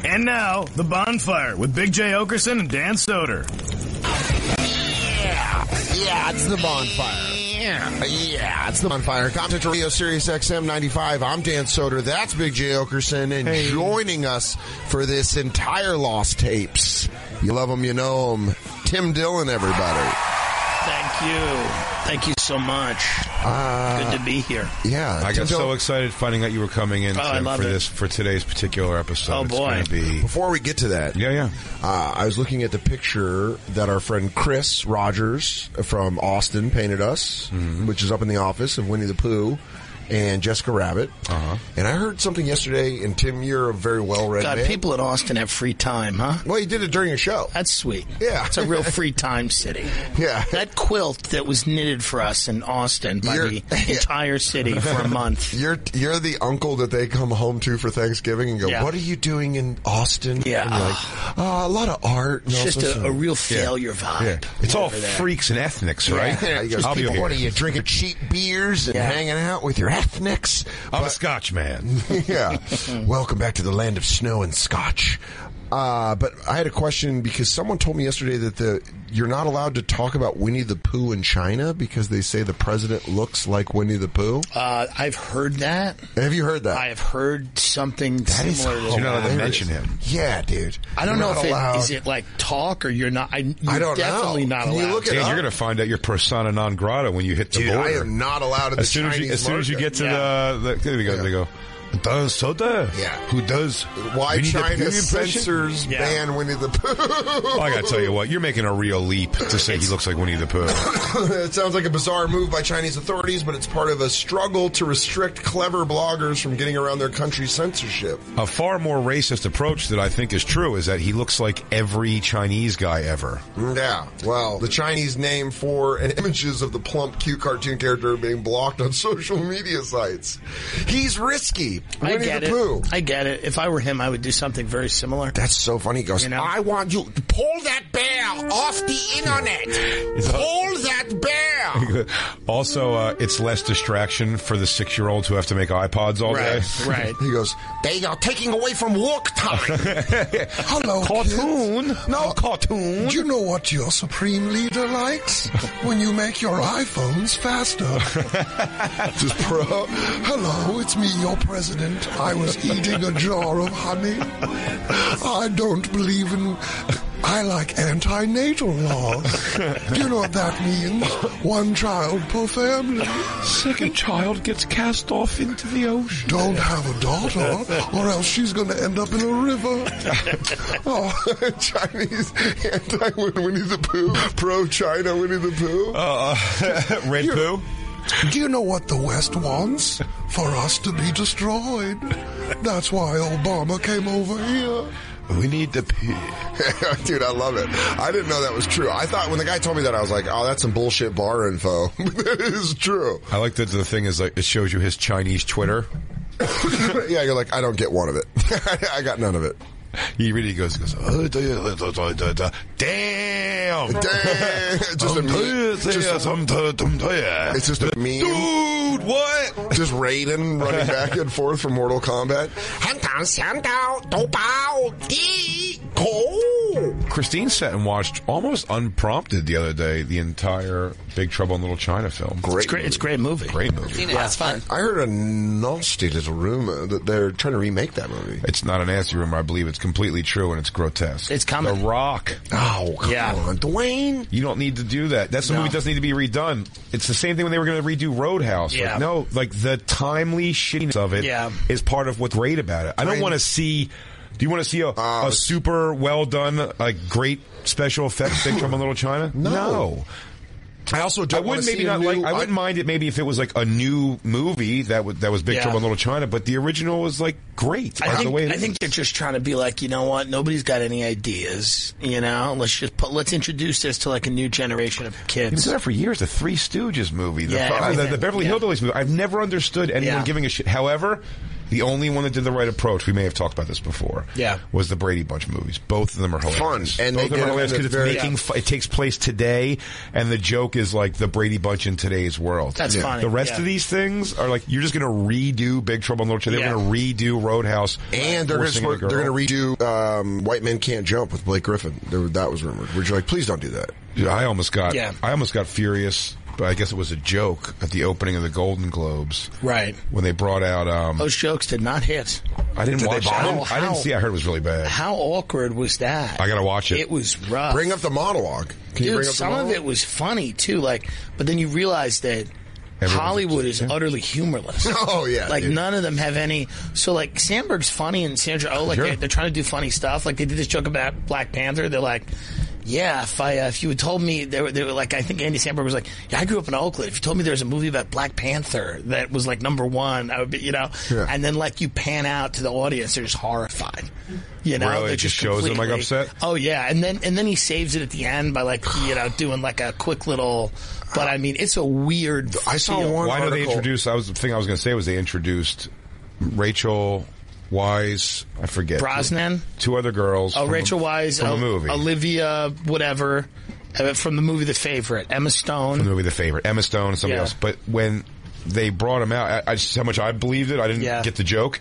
And now, The Bonfire with Big J. Oakerson and Dan Soder. Yeah, it's The Bonfire. Yeah, it's The Bonfire. Content Radio Sirius XM 95. I'm Dan Soder. That's Big J. Oakerson. And joining us for this entire Lost Tapes, you love them, you know them, Tim Dillon, everybody. Thank you. Thank you so much. Good to be here. Yeah. I got so excited finding out you were coming in for today's particular episode. Oh, boy. It's gonna be... Before we get to that, I was looking at the picture that our friend Chris Rogers from Austin painted us, which is up in the office of Winnie the Pooh and Jessica Rabbit. And I heard something yesterday, and Tim, you're a very well-read man. People in Austin have free time, huh? Well, you did it during a show. That's sweet. Yeah. It's a real free time city. Yeah. That quilt that was knitted for us in Austin by the entire city for a month. You're the uncle that they come home to for Thanksgiving and go, what are you doing in Austin? Yeah. And you're like, a lot of art. And it's just a real failure vibe. Yeah. It's all freaks and ethnics, right? Yeah. He goes, what are you, drinking cheap beers and hanging out with your ethnics? I'm a Scotch man. Yeah. Welcome back to the land of snow and Scotch. But I had a question because someone told me yesterday that you're not allowed to talk about Winnie the Pooh in China because they say the president looks like Winnie the Pooh. I've heard that. Have you heard that? I have heard something similar to that. You're not allowed to mention him. Yeah, dude. I don't know if is it like talk or you're not. You're I don't definitely know. not Can allowed. You look it Dan, up? you're going to find out your persona non grata when you hit the Dude, border. I am not allowed in as soon as you get to there we go. Does Soder? Yeah. Who does? Why Winnie the China Pooh impression? censors ban Winnie the Pooh? Well, I got to tell you what, you're making a real leap to say he looks like Winnie the Pooh. It sounds like a bizarre move by Chinese authorities, but it's part of a struggle to restrict clever bloggers from getting around their country's censorship. A far more racist approach that I think is true is that he looks like every Chinese guy ever. Yeah, well, the Chinese name for and images of the plump, cute cartoon character are being blocked on social media sites. He's risky. Winnie the Pooh. I get it. If I were him, I would do something very similar. That's so funny. He goes, I want you to pull that bear off the internet. Pull that bear. Also, it's less distraction for the 6-year-olds who have to make iPods all day. Right. He goes, they are taking away from work time. Hello, cartoon. Kids. No cartoon. Do you know what your supreme leader likes? When you make your iPhones faster. Just pro. Hello, it's me, your president. I was eating a jar of honey. I don't believe in... I like anti-natal laws. Do you know what that means? One child per family. Second child gets cast off into the ocean. Don't have a daughter, or else she's going to end up in a river. Chinese anti-Winnie the Pooh, pro-China Winnie the Pooh. Red Pooh? Do you know what the West wants? For us to be destroyed. That's why Obama came over here. We need to pee. Dude, I love it. I didn't know that was true. I thought when the guy told me that, I was like, oh, that's some bullshit bar info. That is true. I like that the thing is like it shows you his Chinese Twitter. Yeah, you're like, I don't get one of it. I got none of it. He really goes, damn! It's just a meme. It's just a meme. Dude, what? Just Raiden running back and forth from Mortal Kombat. Christine sat and watched almost unprompted the other day the entire Big Trouble in Little China film. It's a great movie. Great movie. Yeah, it's fun. I heard a nasty little rumor that they're trying to remake that movie. It's not a nasty rumor. I believe it's completely true and it's grotesque. It's coming. The Rock. Oh, come on, Dwayne. You don't need to do that. That's the movie doesn't need to be redone. It's the same thing when they were going to redo Roadhouse. Yeah. Like, no, like the timely shittiness of it is part of what's great about it. I don't want to see... Do you want to see a super well done, like great special effects Big Trouble in Little China? No. I also don't want to see I wouldn't mind it maybe if it was like a new movie that was Big Trouble in Little China, but the original was like great. I think they're just trying to be like, you know what? Nobody's got any ideas. You know, let's introduce this to like a new generation of kids. It's been there for years. The Three Stooges movie, the Beverly Hillbillies movie. I've never understood anyone giving a shit. However, The only one that did the right approach, we may have talked about this before, was the Brady Bunch movies. Both of them are hilarious. Fun. And both of them are hilarious because it takes place today, and the joke is like the Brady Bunch in today's world. That's funny. The rest of these things are like, you're just going to redo Big Trouble in Little China. They're going to redo Roadhouse. And they're going to redo White Men Can't Jump with Blake Griffin. That was rumored. Which you're like, please don't do that. Yeah, I almost got furious, but I guess it was a joke at the opening of the Golden Globes. Right. When they brought out... those jokes did not hit. I didn't watch it. I didn't see. I heard it was really bad. How awkward was that? I got to watch it. It was rough. Bring up the monologue. Dude, some of it was funny, too. But then you realize that Hollywood is utterly humorless. Oh, yeah. None of them have any... So, Sandberg's funny and Sandra Oh, they're trying to do funny stuff. They did this joke about Black Panther. They're like... Yeah, if you had told me they were like, I think Andy Samberg was like, yeah, I grew up in Oakland. If you told me there was a movie about Black Panther that was #1, I would be, and then you pan out to the audience, they're just horrified. Really, it just shows them upset. Oh yeah, and then he saves it at the end by doing a quick little. But I mean, it's a weird. I saw one. Why do they introduce? The thing I was going to say was they introduced Rachel Wise, I forget. Brosnan? Two other girls. Oh, Rachel Wise. From a movie. Olivia, whatever, from the movie The Favorite. Emma Stone. From the movie The Favorite. Emma Stone and somebody else. But when they brought him out, how much I believed it, I didn't get the joke.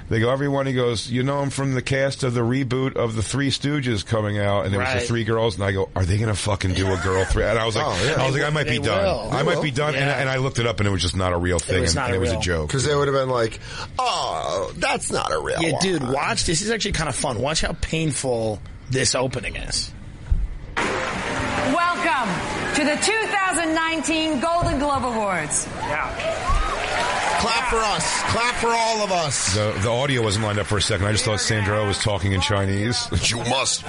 They go, everyone, he goes, I'm from the cast of the reboot of the Three Stooges coming out, and there was the three girls, and I go, are they going to fucking do a girl three? And I was like, I might be done. I might be done, and I looked it up, and it was just not a real thing, and it was a joke. Because they would have been like, oh, that's not a real one. Yeah, dude, watch. This is actually kind of fun. Watch how painful this opening is. Welcome to the 2019 Golden Globe Awards. Yeah. Clap for us. Clap for all of us. The audio wasn't lined up for a second. I just thought Sandra was talking in Chinese. You must.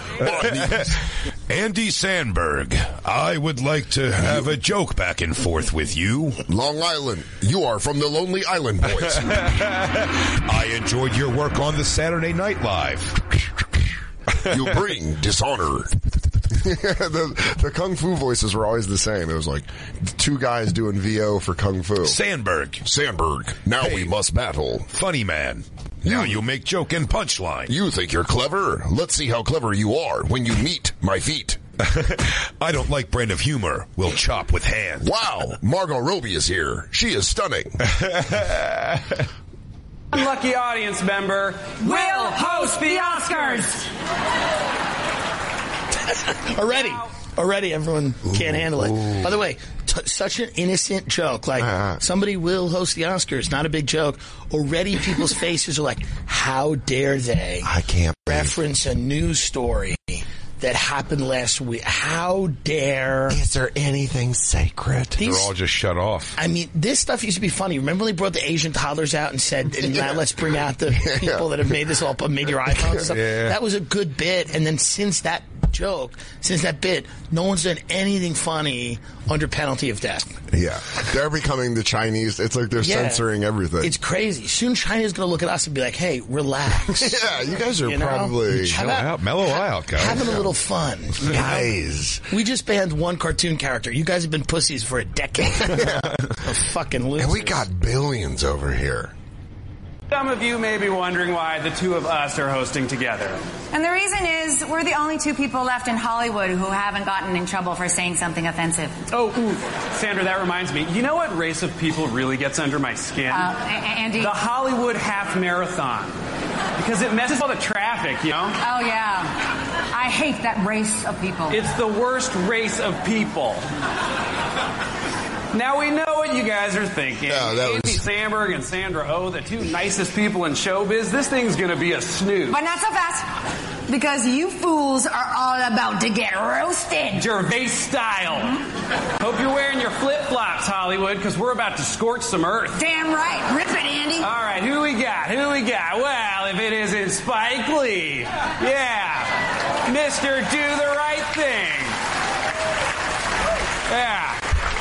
Andy Samberg, I would like to have a joke back and forth with you. Long Island. You are from the Lonely Island Boys. I enjoyed your work on the Saturday Night Live. You bring dishonor. The Kung Fu voices were always the same. It was like two guys doing VO for Kung Fu. Sandberg. Now we must battle. Funny man. Now you make joke and punchline. You think you're clever? Let's see how clever you are when you meet my feet. I don't like brand of humor. We'll chop with hands. Wow, Margot Robbie is here. She is stunning. Unlucky audience member will host the Oscars. Already, everyone can't handle it. By the way, such an innocent joke. Somebody will host the Oscars. Not a big joke. Already, people's faces are like, how dare they? I can't reference a news story that happened last week. How dare? Is there anything sacred? They're all just shut off. I mean, this stuff used to be funny. Remember when they brought the Asian toddlers out and said, now let's bring out the people that have made this all, made your iPhones and stuff. Yeah. That was a good bit. And then since that bit, no one's done anything funny under penalty of death. Yeah. They're becoming the Chinese. It's like they're censoring everything. It's crazy. Soon China's going to look at us and be like, hey, relax. Yeah, you guys are probably... Chill out. Mellow out, guys. Having a little fun. Guys. We just banned one cartoon character. You guys have been pussies for a decade. Fucking losers. And we got billions over here. Some of you may be wondering why the two of us are hosting together. And the reason is we're the only two people left in Hollywood who haven't gotten in trouble for saying something offensive. Oh, Sandra, that reminds me. You know what race of people really gets under my skin? Andy? The Hollywood half marathon. Because it messes all the traffic, Oh, yeah. I hate that race of people. It's the worst race of people. Now we know what you guys are thinking. Andy Samberg and Sandra Oh, the two nicest people in showbiz. This thing's going to be a snooze. But not so fast, because you fools are all about to get roasted. Gervais style. Mm-hmm. Hope you're wearing your flip-flops, Hollywood, because we're about to scorch some earth. Damn right. Rip it, Andy. All right, who we got? Well, if it isn't Spike Lee. Yeah. Mr. Do the Right Thing. Yeah.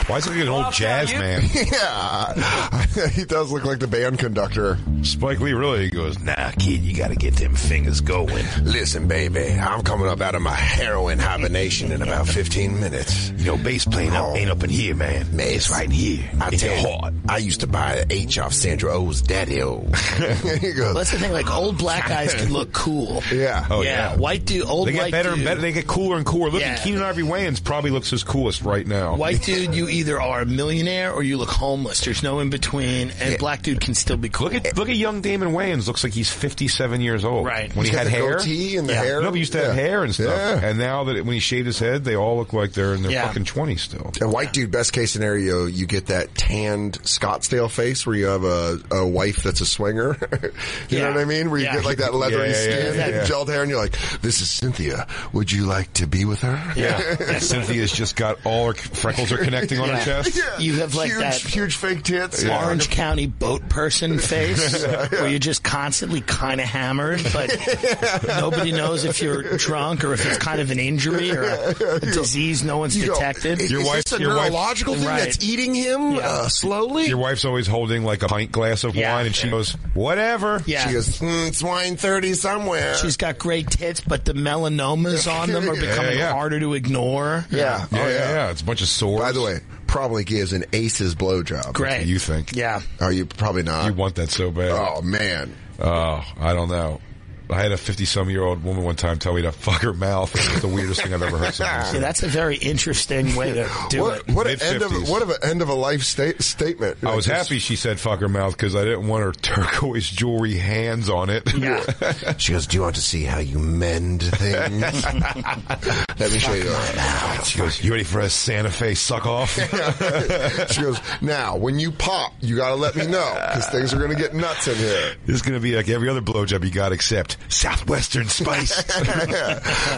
Why is he like an old jazz man? Yeah. He does look like the band conductor. Spike Lee really goes, nah, kid, you got to get them fingers going. Listen, baby, I'm coming up out of my heroin hibernation in about 15 minutes. You know, bass playing ain't up in here, man. It's right here. It's hard. I used to buy the H off Sandra O's daddy-o. He goes, well, that's the thing, like, old black guys can look cool. Yeah. Oh, yeah. White dude, old they get white better dude. and better. They get cooler and cooler. Look at Keenan Ivory Wayans probably looks his coolest right now. White dude, you either are a millionaire or you look homeless. There's no in between, and black dude can still be cool. Look at young Damon Wayans. Looks like he's 57 years old. Right. When he had hair. Goatee and the hair. No, but he used to have hair and stuff. Yeah. And now that when he shaved his head, they all look like they're in their fucking 20s still. A white dude, best case scenario, you get that tanned Scottsdale face where you have a wife that's a swinger. You know what I mean? Where you get like that leathery skin, gelled hair, and you're like, this is Cynthia. Would you like to be with her? Yeah. Cynthia's just got all her freckles are connecting on her chest. Yeah. You have like huge fake tits. Orange County boat person face where you're just constantly kind of hammered, but nobody knows if you're drunk or if it's kind of an injury or a disease no one's detected. Is this a neurological thing that's eating him slowly? Your wife's always holding like a pint glass of wine, and she goes, whatever. Yeah. She goes, it's wine 30 somewhere. She's got great tits, but the melanomas on them are becoming harder to ignore. Yeah. It's a bunch of sores. By the way, probably gives an ace's blowjob. Great. You think? Yeah. Oh, you probably not. You want that so bad. Oh, man. Oh, I don't know. I had a 50-some-year-old woman one time tell me to fuck her mouth. It's the weirdest thing I've ever heard someone say. Yeah, that's a very interesting way to do it. What an end of a life statement. I was happy she said fuck her mouth because I didn't want her turquoise jewelry hands on it. Yeah. She goes, do you want to see how you mend things? Let me show you. She goes, you ready for a Santa Fe suck off? She goes, now, when you pop, you got to let me know because things are going to get nuts in here. This is going to be like every other blowjob you got except Southwestern spice.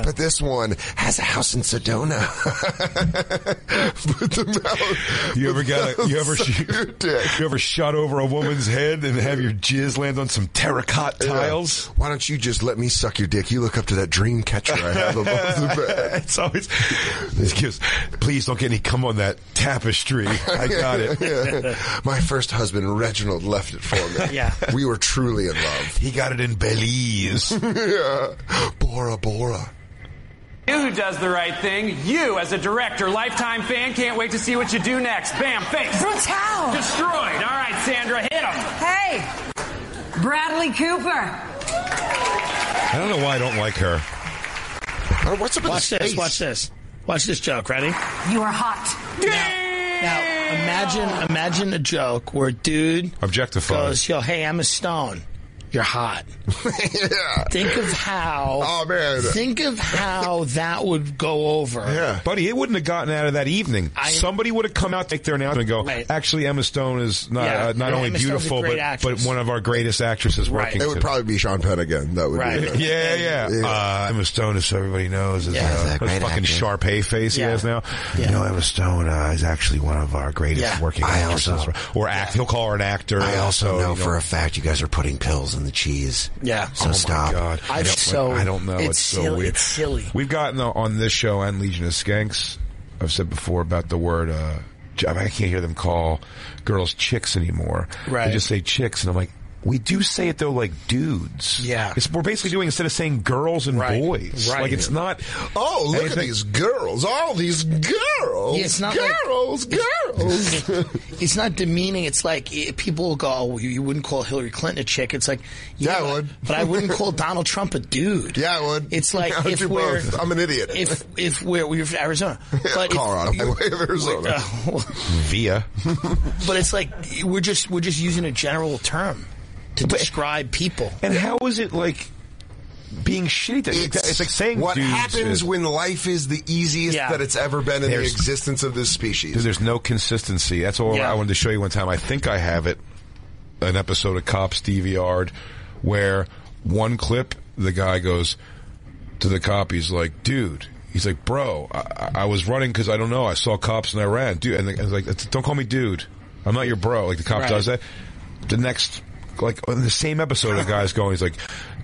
But this one has a house in Sedona. You ever shot over a woman's head and have your jizz land on some terracotta tiles? Why don't you just let me suck your dick? You look up to that dream catcher I have above the bed. It's always, please don't get any cum on that tapestry. I got it. My first husband, Reginald, left it for me. Yeah. We were truly in love. He got it in Belize. Bora Bora. You who does the right thing. You, as a director, lifetime fan, can't wait to see what you do next. Bam, face. Brutal. Destroyed. All right, Sandra, hit him. Hey, Bradley Cooper. I don't know why I don't like her. What's up with Watch this. Watch this. Watch this joke. Ready? You are hot. Now imagine a joke where a dude objectified goes, yo, hey, Emma Stone. You're hot. Think of how. Oh man! Think of how that would go over. Yeah, buddy, it wouldn't have gotten out of that evening. Somebody would have come out, take their announcement, and go, "Actually, Emma Stone is not only Emma beautiful, but one of our greatest actresses working." It would probably be Sean Penn again. That would be Emma Stone, is so everybody knows, is a fucking Sharpay face he has now. Yeah. You know, Emma Stone is actually one of our greatest working actresses. He'll call her an actor. I also know for a fact you guys are putting pills in the cheese. Yeah. So stop. God. I don't know. It's so silly. weird. It's silly. We've gotten on this show and Legion of Skanks, I've said before about the word, I can't hear them call girls chicks anymore. Right. They just say chicks, and I'm like, we do say it though, like dudes. Yeah. We're basically doing, instead of saying girls and boys. Right. Like it's not. Oh, look at these girls. All these girls. Yeah, it's not girls. It's not demeaning. It's like people will go, oh, you wouldn't call Hillary Clinton a chick. It's like, I would. But I wouldn't call Donald Trump a dude. Yeah, I would. It's like if we're. Both. I'm an idiot. If we're from Arizona. But Colorado. My way of Arizona. Via. But it's like we're just using a general term to describe people. And how is it like being shitty? It's like saying what happens when life is the easiest that it's ever been in the existence of this species. There's no consistency. That's all I wanted to show you one time. I think I have it, an episode of Cops DVR'd, where one clip, the guy goes to the cop, he's like, dude, he's like, bro, I was running because I don't know, I saw cops and I ran. Dude, and I was like, don't call me dude. I'm not your bro. Like the cop does that. The next, like in the same episode, the guy's going, he's like,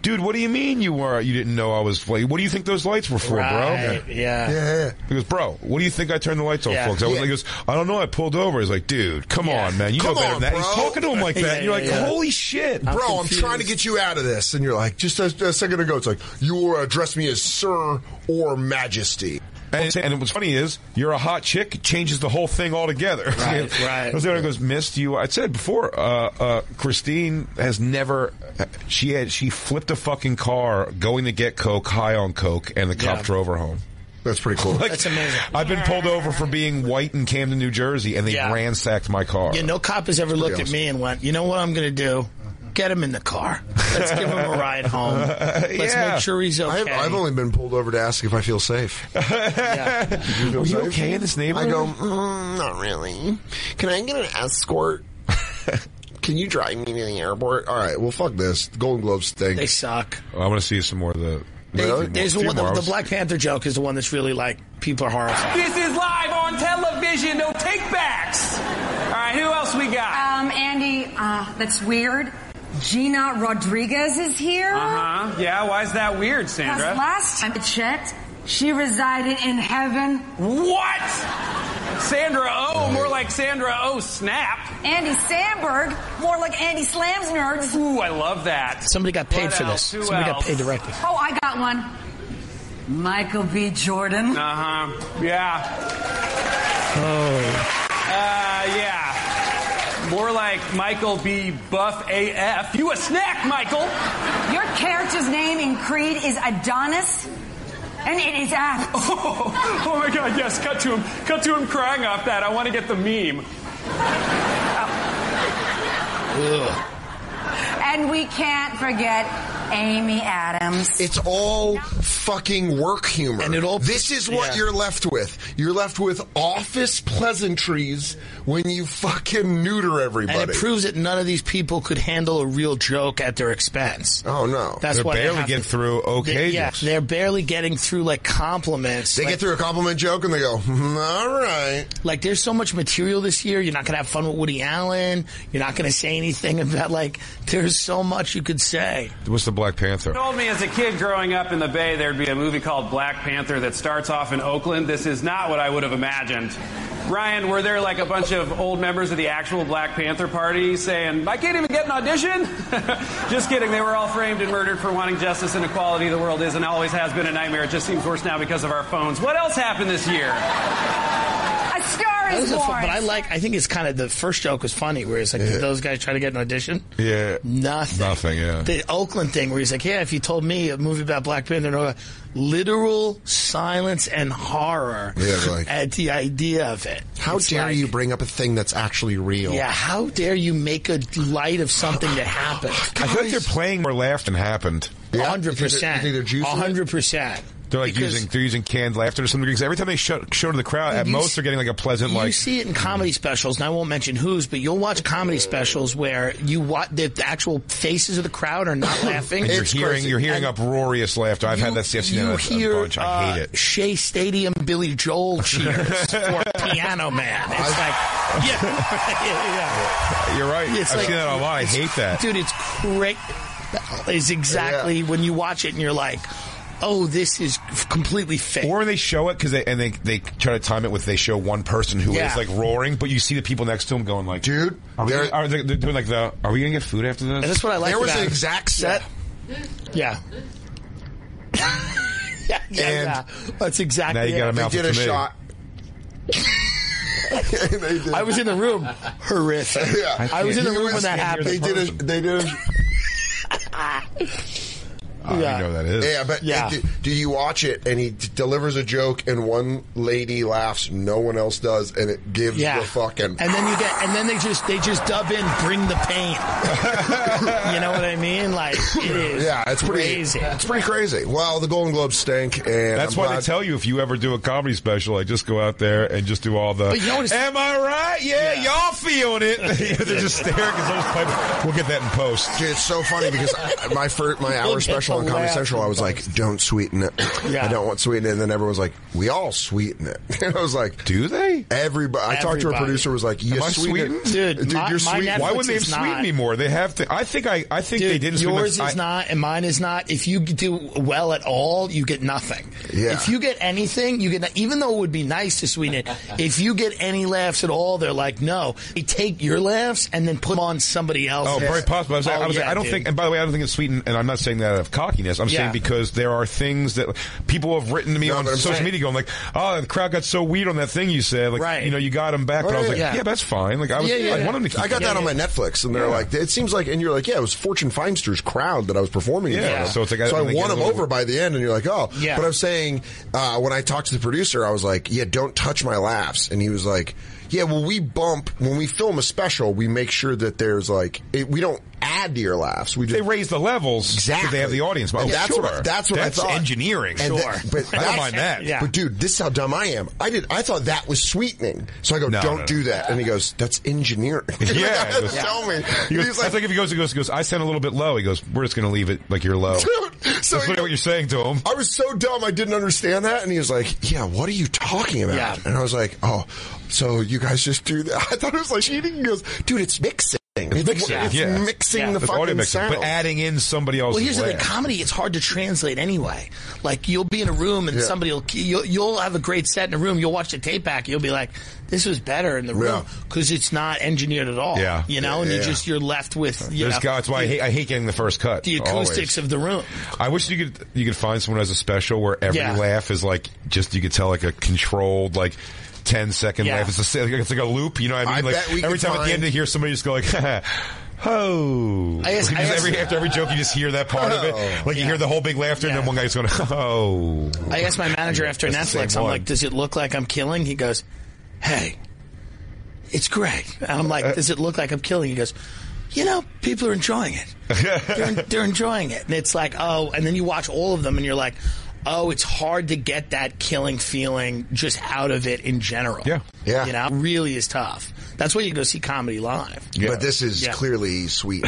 dude, what do you mean you didn't know I was like, what do you think those lights were for, right. bro? Yeah. He goes, bro, what do you think I turned the lights off for? He goes, I don't know, I pulled over. He's like, dude, come on, man. You know better than that. He's talking to him like that. And you're like, holy shit. Bro, I'm trying to get you out of this. And you're like, just a second ago, it's like, you address me as sir or majesty. And what's funny is, you're a hot chick, it changes the whole thing altogether. Right. So there goes, missed you. I said before, Christine has never, she flipped a fucking car going to get coke, high on coke, and the cop drove her home. That's pretty cool. That's amazing. I've been pulled over for being white in Camden, New Jersey, and they ransacked my car. Yeah, no cop has ever looked at me and went, you know what I'm going to do? Get him in the car. Let's give him a ride home. Let's make sure he's okay. I've only been pulled over to ask if I feel safe. Are you okay in this neighborhood? I go, not really. Can I get an escort? Can you drive me to the airport? All right, well, fuck this. The Golden Globes stink. They suck. I want to see some more of the... There's one, the Black Panther joke is the one that's really like, people are horrified. This is live on television. No takebacks. All right, who else we got? Andy, that's weird. Gina Rodriguez is here. Yeah, why is that weird, Sandra? Because last time I checked, she resided in heaven. What? Sandra Oh, more like Sandra Oh Snap. Andy Samberg, more like Andy Slams Nerds. Ooh, I love that. Somebody got paid for this. Somebody got paid directly. Oh, I got one. Michael B. Jordan. Yeah. Yeah. More like Michael B. Buff AF. You a snack, Michael. Your character's name in Creed is Adonis, and it is apt. Oh my God, yes, cut to him crying off that. I want to get the meme. And we can't forget Amy Adams. It's all fucking work humor. And this is what you're left with. You're left with office pleasantries when you fucking neuter everybody. And it proves that none of these people could handle a real joke at their expense. Oh, no. That's they're why barely getting through jokes. They're barely getting through, like, compliments. They get through a compliment joke and they go, all right. Like, there's so much material this year. You're not going to have fun with Woody Allen. You're not going to say anything about, like, there's so much you could say. What's the Black Panther? Told me as a kid growing up in the Bay there'd be a movie called Black Panther that starts off in Oakland. This is not what I would have imagined. Ryan, were there like a bunch of old members of the actual Black Panther Party saying, I can't even get an audition? Just kidding. They were all framed and murdered for wanting justice and equality. The world is and always has been a nightmare. It just seems worse now because of our phones. What else happened this year? A star is born. But I think it's kind of, the first joke was funny, where it's like, did those guys try to get an audition? Yeah. Nothing, yeah. The Oakland thing, where he's like, yeah, if you told me a movie about Black Panther, literal silence and horror at the idea of it. How dare you bring up a thing that's actually real? Yeah, how dare you make a light of something that happened? I feel like they're playing more laughed than happened. 100%. You think they're juicing 100%. They're like using canned laughter to some degree. Because every time they show to the crowd, at most they're getting like a pleasant You see it in comedy specials, and I won't mention whose, but you'll watch comedy specials where you watch the actual faces of the and are not laughing. And you're hearing uproarious laughter. I've had that. I've seen that a bunch. I hate it. Shea Stadium Billy Joel cheers for Piano Man. It's You're right. I've seen that a lot. I hate that, dude. It's great. It's exactly when you watch it and you're like, oh, this is completely fake. Or they show it because they try to time it with, they show one person who is like roaring, but you see the people next to him going like, dude, they're doing like are we gonna get food after this? And that's what I like. There was an exact set. Yeah. Yeah. That's exactly. Now you got a mouth. They did a shot. I was in the room. Horrific. Yeah. I was in the room when that happened. They did a You know that is. Yeah, but do you watch it and he delivers a joke and one lady laughs, no one else does, and it gives the fucking. And then they just dub in "Bring the Pain." You know what I mean? Like it is. Yeah, it's crazy. It's pretty crazy. Well, the Golden Globes stink, and that's why they tell you if you ever do a comedy special, like just go out there and just do all the. But you know am I right? Yeah, y'all feeling it. They're just staring because those pipes. We'll get that in post. Dude, it's so funny because my hour special on Comedy Central, I was like, don't sweeten it. I don't want sweeten it. And then everyone was like, we all sweeten it. And I was like, do they? Everybody. I talked to a producer who was like, you sweeten it? Dude, you're sweeting. Why wouldn't they have sweetened me more? They have to. I think they didn't sweeten. Yours is not, and mine is not. If you do well at all, you get nothing. Yeah. If you get anything, you get, even though it would be nice to sweeten it, if you get any laughs at all, they're like, no. They take your laughs and then put them on somebody else. Oh, very possible. I don't think, and by the way, I don't think it's sweetened, and I'm not saying that out of cockiness. I'm saying because there are things that people have written to me on social media going like, oh, the crowd got so weird on that thing you said. Like, you got them back. But I was like, yeah, that's fine. Like, I want them to keep I got that on my Netflix, and they're like, it seems like, and you're like, yeah, it was Fortune Feimster's crowd that I was performing in front of. So it's like, I won them over by the end, and you're like, oh. Yeah. But I'm saying, when I talked to the producer, I was like, yeah, don't touch my laughs. And he was like, yeah, well, we bump, when we film a special, we make sure that there's like, we don't add to your laughs. They raise the levels. Exactly. They have the audience. That's what I thought. Engineering. But I don't mind that. Yeah. But dude, this is how dumb I am. I thought that was sweetening. So I go, don't do that. And he goes, that's engineering. Yeah. Tell me. He's like, if he goes, I sound a little bit low. He goes, we're just going to leave it like you're low. Dude, so that's what you're saying to him. I was so dumb I didn't understand that. And he was like, yeah, what are you talking about? Yeah. And I was like, oh, so you guys just do that? I thought it was like cheating. He goes, dude, it's mixing. It's mixing the fucking sound. But adding in somebody else's. Well, here's the thing. Comedy, it's hard to translate anyway. Like, you'll be in a room and you'll have a great set in a room. You'll watch the tape back. You'll be like, this was better in the room because it's not engineered at all. Yeah. And you're left with, that's why I hate getting the first cut. The acoustics of the room. I wish you could find someone who has a special where every laugh is like, you could tell like a controlled, like, 10-second laugh. It's like a loop, you know what I mean? Like every time at the end you hear somebody just go like, oh. After every joke you just hear that part of it. Like you hear the whole big laughter and then one guy's going, oh. I asked my manager after Netflix, I'm like, does it look like I'm killing? He goes, hey, it's great. And I'm like, does it look like I'm killing? He goes, people are enjoying it. They're enjoying it. And it's like, oh, and then you watch all of them and you're like, oh, it's hard to get that killing feeling just out of it in general. Yeah. It really is tough. That's why you go see comedy live. Yeah. But this is clearly sweet.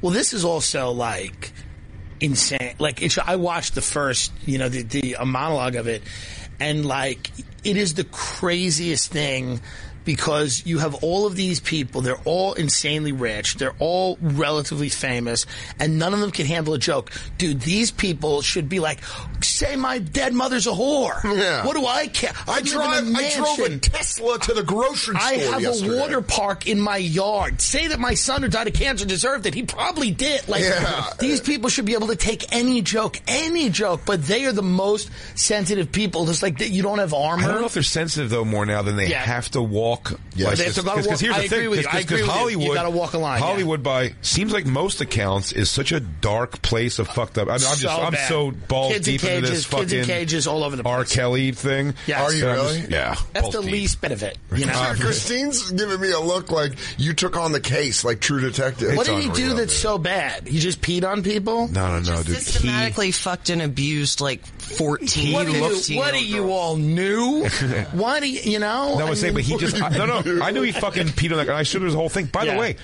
Well, this is also like insane. Like I watched the first, the monologue of it, and like it is the craziest thing. Because you have all of these people, they're all insanely rich, they're all relatively famous, and none of them can handle a joke. Dude, these people should be like, say my dead mother's a whore. Yeah. What do I care? I drove a Tesla to the grocery store yesterday. A water park in my yard. Say that my son who died of cancer deserved it. He probably did. Like, these people should be able to take any joke, but they are the most sensitive people. Just like that, you don't have armor. I don't know if they're sensitive, though, more now than they have to walk. Because here's the thing. Because Hollywood, you got to walk a line. Hollywood, seems like most accounts, is such a dark place of fucked up. I'm so balls deep into this fucking kids in cages all over the place. R. Kelly thing. Yes. Are you really? Yeah. That's the least bit of it. Christine's giving me a look like you took on the case, like True Detective. What did he do that's so bad? He just peed on people? No, dude. Systematically fucked and abused like 14. What are you all new? Why do you know? No, I was saying, but he just I knew he fucking peed on that guy. I showed her the whole thing. By the way,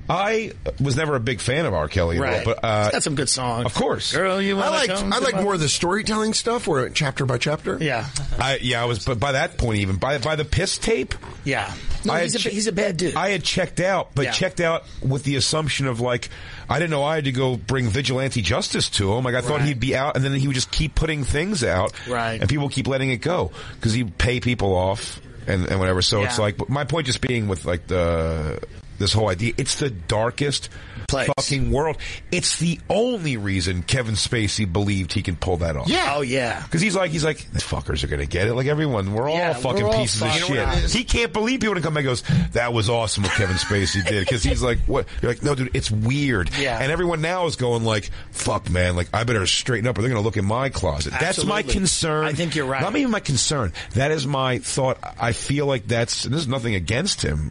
I was never a big fan of R. Kelly, right? But he's got some good songs. Of course, girl, I like more of the storytelling stuff, where chapter by chapter. Yeah, I was, but by that point, even by the piss tape. Yeah, no, he's a bad dude. I had checked out, but checked out with the assumption of like, I didn't know I had to go bring vigilante justice to him. Like I thought he'd be out, and then he would just keep putting things out, right? And people keep letting it go because he'd pay people off and whatever. So it's like, my point just being with like this whole idea, it's the darkest fucking world. It's the only reason Kevin Spacey believed he can pull that off. Yeah. Oh, yeah. Because he's like, these fuckers are going to get it. Like everyone, we're all fucking pieces of shit. He can't believe people to come back and goes, that was awesome what Kevin Spacey did. Because he's like, what? You're like, no, dude, it's weird. Yeah. And everyone now is going like, fuck, man, like I better straighten up or they're going to look in my closet. Absolutely. That's my concern. I think you're right. Not even my concern. That is my thought. I feel like there's nothing against him,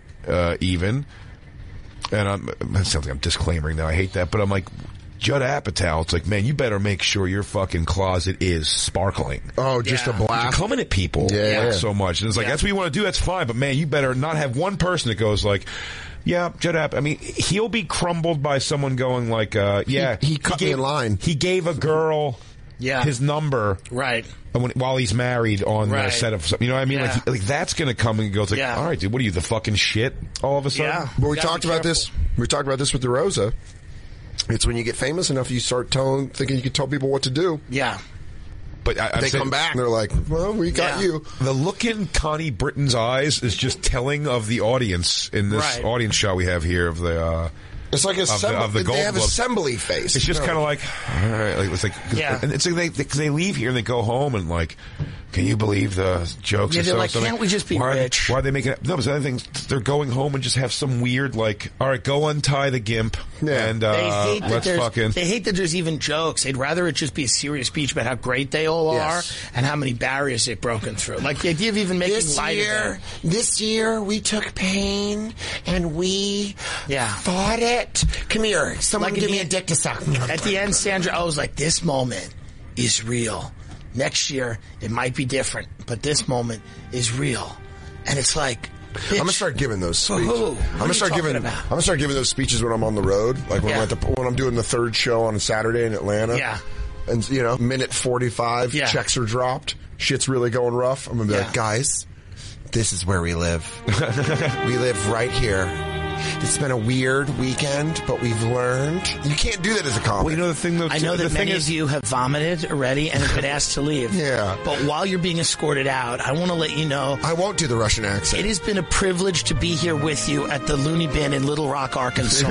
even. And it sounds like I'm disclaiming now. I hate that, but I'm like, Judd Apatow, it's like, man, you better make sure your fucking closet is sparkling. Oh, just a blast. You're coming at people so much. And it's like, that's what you want to do, that's fine, but man, you better not have one person that goes like, Yeah, Judd Apatow. I mean, he'll be crumbled by someone going like, he cut me in line. He gave a girl his number. Right. While he's married on the set of something. You know what I mean? Yeah. Like that's going to come and go. It's like, all right, dude, what are you, the fucking shit all of a sudden? Yeah. But we talked about this. We talked about this with DeRosa. It's when you get famous enough, you start thinking you can tell people what to do. Yeah. But they come back and they're like, well, we got you. The look in Connie Britton's eyes is just telling of the audience in this audience shot we have here of the... It's like of the Gold they have Globes. assembly face. It's just kind of like, all right, like it's like, and it's like they leave here and they go home and like, can you believe the jokes? Yeah, they're like, can't we just be rich? Why are they making it? No, but the other thing, they're going home and just have some weird like, all right, go untie the gimp and let's fucking. They hate that there's even jokes. They'd rather it just be a serious speech about how great they all are and how many barriers they've broken through. Like the idea of even making light of it. This year we took pain and we fought it. Come here. Someone give me a dick to suck. At the end, Sandra Oh was like, this moment is real. Next year, it might be different, but this moment is real. And it's like, bitch, I'm gonna start giving those speeches. I'm gonna start giving those speeches when I'm on the road, like when I'm doing the third show on a Saturday in Atlanta. Yeah. And minute 45, checks are dropped. Shit's really going rough. I'm gonna be like, guys, this is where we live. We live right here. It's been a weird weekend, but we've learned. You can't do that as a comic. Well, you know the thing, though. I know that many of you have vomited already and have been asked to leave. Yeah. But while you're being escorted out, I want to let you know. I won't do the Russian accent. It has been a privilege to be here with you at the Looney Bin in Little Rock, Arkansas.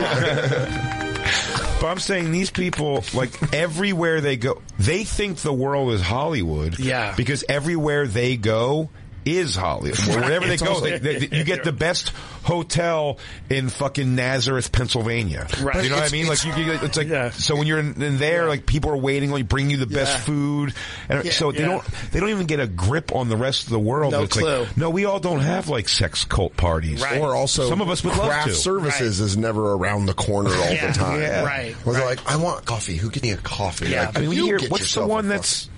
But I'm saying these people, like, everywhere they go, they think the world is Hollywood. Yeah. Because everywhere they go is Hollywood. Wherever they go, you get the best hotel in fucking Nazareth, Pennsylvania. Right. You know what I mean? Like, it's like, so when you're in there, like, people are waiting, like, bring you the best food. And so they don't even get a grip on the rest of the world. No it's clue. Like, no, we all don't have, like, sex cult parties. Right. Or also, some of us would love craft to. services is never around the corner all the time. Yeah. Right. Where they're like, I want coffee. Who give me a coffee? Yeah. Like, I mean, when you hear, what's the one that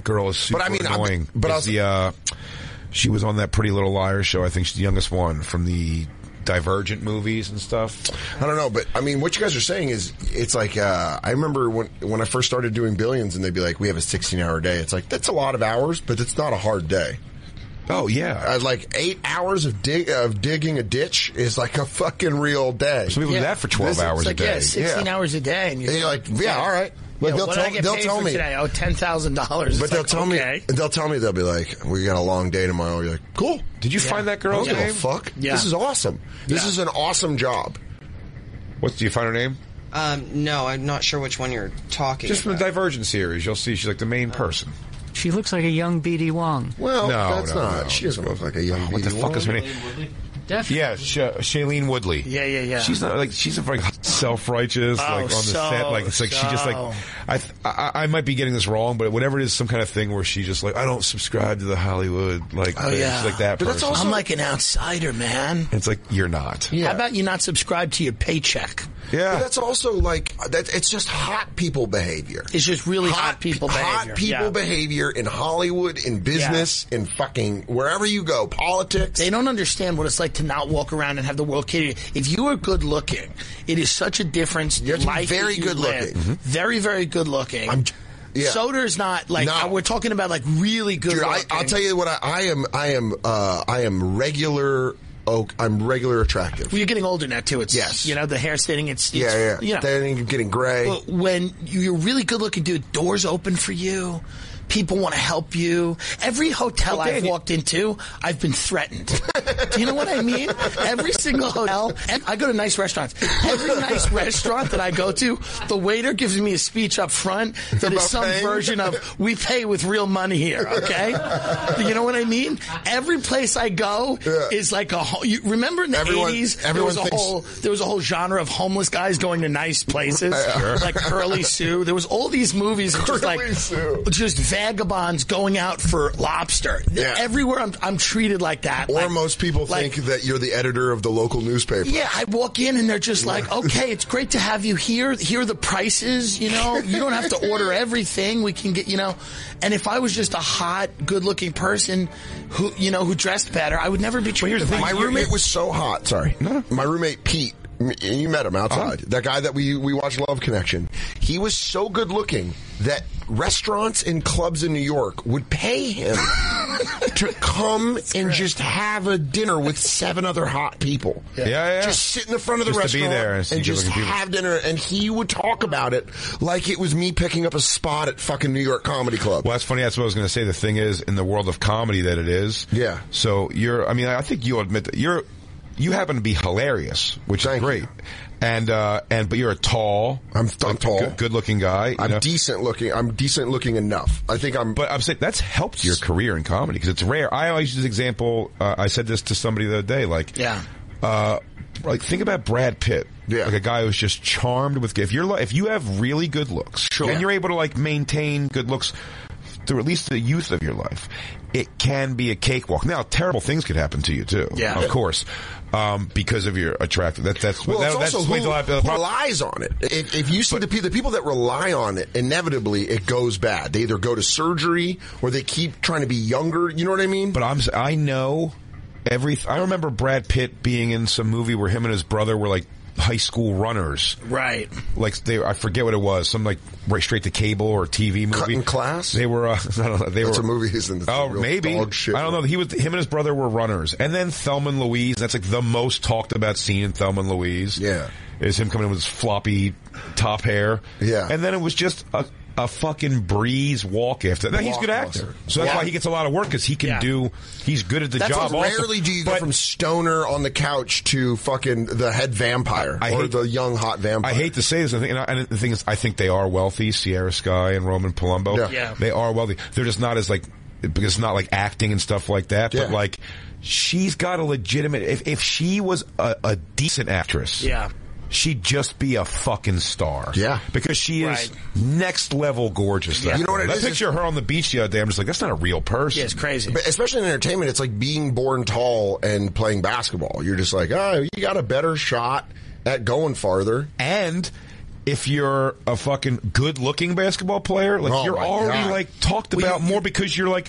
girl is super annoying. She was on that Pretty Little Liars show. I think she's the youngest one from the Divergent movies and stuff. I don't know, but I mean, what you guys are saying is, it's like, I remember when I first started doing Billions and they'd be like, we have a 16-hour day. It's like, that's a lot of hours, but it's not a hard day. Oh, yeah. Like 8 hours of digging a ditch is like a fucking real day. Some people do that for 12 hours a day. 16 hours a day. And you're like, all right. But they'll tell me today. Oh, $10,000. But they'll tell me they'll be like, we got a long day tomorrow. You're like, cool. Did you find that girl's name? I don't give a fuck. Yeah. This is awesome. This is an awesome job. Do you find her name? No, I'm not sure which one you're talking about. Just from the Divergent series, you'll see she's like the main person. She looks like a young B.D. Wong. Well, that's not. She doesn't look like a young B.D. What the fuck is her name? Definitely. Yeah, Shailene Woodley. Yeah. She's not like, she's like self-righteous, like on the set. Like, it's like she just like, I might be getting this wrong, but whatever it is, some kind of thing where she just like, I don't subscribe to the Hollywood, like, she's like that person. I'm like an outsider, man. It's like, you're not. Yeah. How about you not subscribe to your paycheck? Yeah. But that's also like, it's just hot people behavior. It's just really hot people behavior. Hot people behavior in Hollywood, in business, in fucking wherever you go, politics. They don't understand what it's like to not walk around and have the world cater you. If you are good looking, it is such a difference. You have to be very good looking. Mm-hmm. Very, very good looking. Soder's not like, we're talking about like really good looking. I'll tell you what, I am regular. I'm regular attractive. Well, you're getting older now too. It's the hair's thinning. It's You know, they're getting gray. But when you're really good looking, dude, doors open for you. People want to help you. Every hotel I've walked into, I've been threatened. Do you know what I mean? Every single hotel, and I go to nice restaurants. Every nice restaurant that I go to, the waiter gives me a speech up front that is some version of, we pay with real money here, okay? You know what I mean? Every place I go is like a whole, you remember in the 80s, there was a whole genre of homeless guys going to nice places, like Curly Sue. There was all these movies just vagabonds going out for lobster. Yeah. Everywhere I'm treated like that. Or most people think that you're the editor of the local newspaper. Yeah, I walk in and they're just like, okay, it's great to have you here. Here are the prices, you know. You don't have to order everything. We can get, you know. And if I was just a hot, good-looking person who dressed better, I would never be treated. My roommate was so hot. Sorry. No. My roommate, Pete, you met him outside. That guy that we watched Love Connection. He was so good looking that restaurants and clubs in New York would pay him to come and just have a dinner with 7 other hot people. Yeah. Just sit in the front of the just restaurant to be there and just have dinner. And he would talk about it like it was me picking up a spot at fucking New York Comedy Club. Well, that's funny. That's what I was going to say. The thing is, in the world of comedy that it is. Yeah. So I think you'll admit that you happen to be hilarious, which is great. But you're tall. I'm tall. Good looking guy. I'm decent looking. I'm decent looking enough. But I'm saying that's helped your career in comedy because it's rare. I always use this example. I said this to somebody the other day. Think about Brad Pitt. Yeah. Like a guy who's just charmed with. If you have really good looks, and you're able to maintain good looks through at least the youth of your life, it can be a cakewalk. Now, terrible things could happen to you too. Yeah. Of course. Because of your attractive. It's also who relies on it. If you see the people that rely on it, inevitably it goes bad. They either go to surgery or they keep trying to be younger. You know what I mean? But I know I remember Brad Pitt being in some movie where him and his brother were high school runners. Right. I forget what it was. Some right straight to cable or TV movie. Cutting Class? They were, I don't know. That's a movie he's in. Maybe. Dog shit. I don't know. Him and his brother were runners. And then Thelma and Louise. That's the most talked about scene in Thelma and Louise. Yeah. Is him coming in with his floppy top hair. Yeah. And then it was just a fucking breeze walk after that. He's a good actor. So that's why he gets a lot of work because he can he's good at the job. Rarely do you go from stoner on the couch to fucking the head vampire the young hot vampire. I hate to say this, and the thing is, I think they are wealthy, Sierra Sky and Roman Palumbo. Yeah. They are wealthy. They're just not as because it's not acting and stuff like that, but she's got a legitimate, if she was a decent actress. Yeah. She'd just be a fucking star. Yeah. Because she is next level gorgeous. Yeah. You know what it is? I picture her on the beach the other day. I'm just that's not a real person. Yeah, it's crazy. But especially in entertainment, it's like being born tall and playing basketball. You're just you got a better shot at going farther. And if you're a fucking good-looking basketball player, you're already talked about more because you're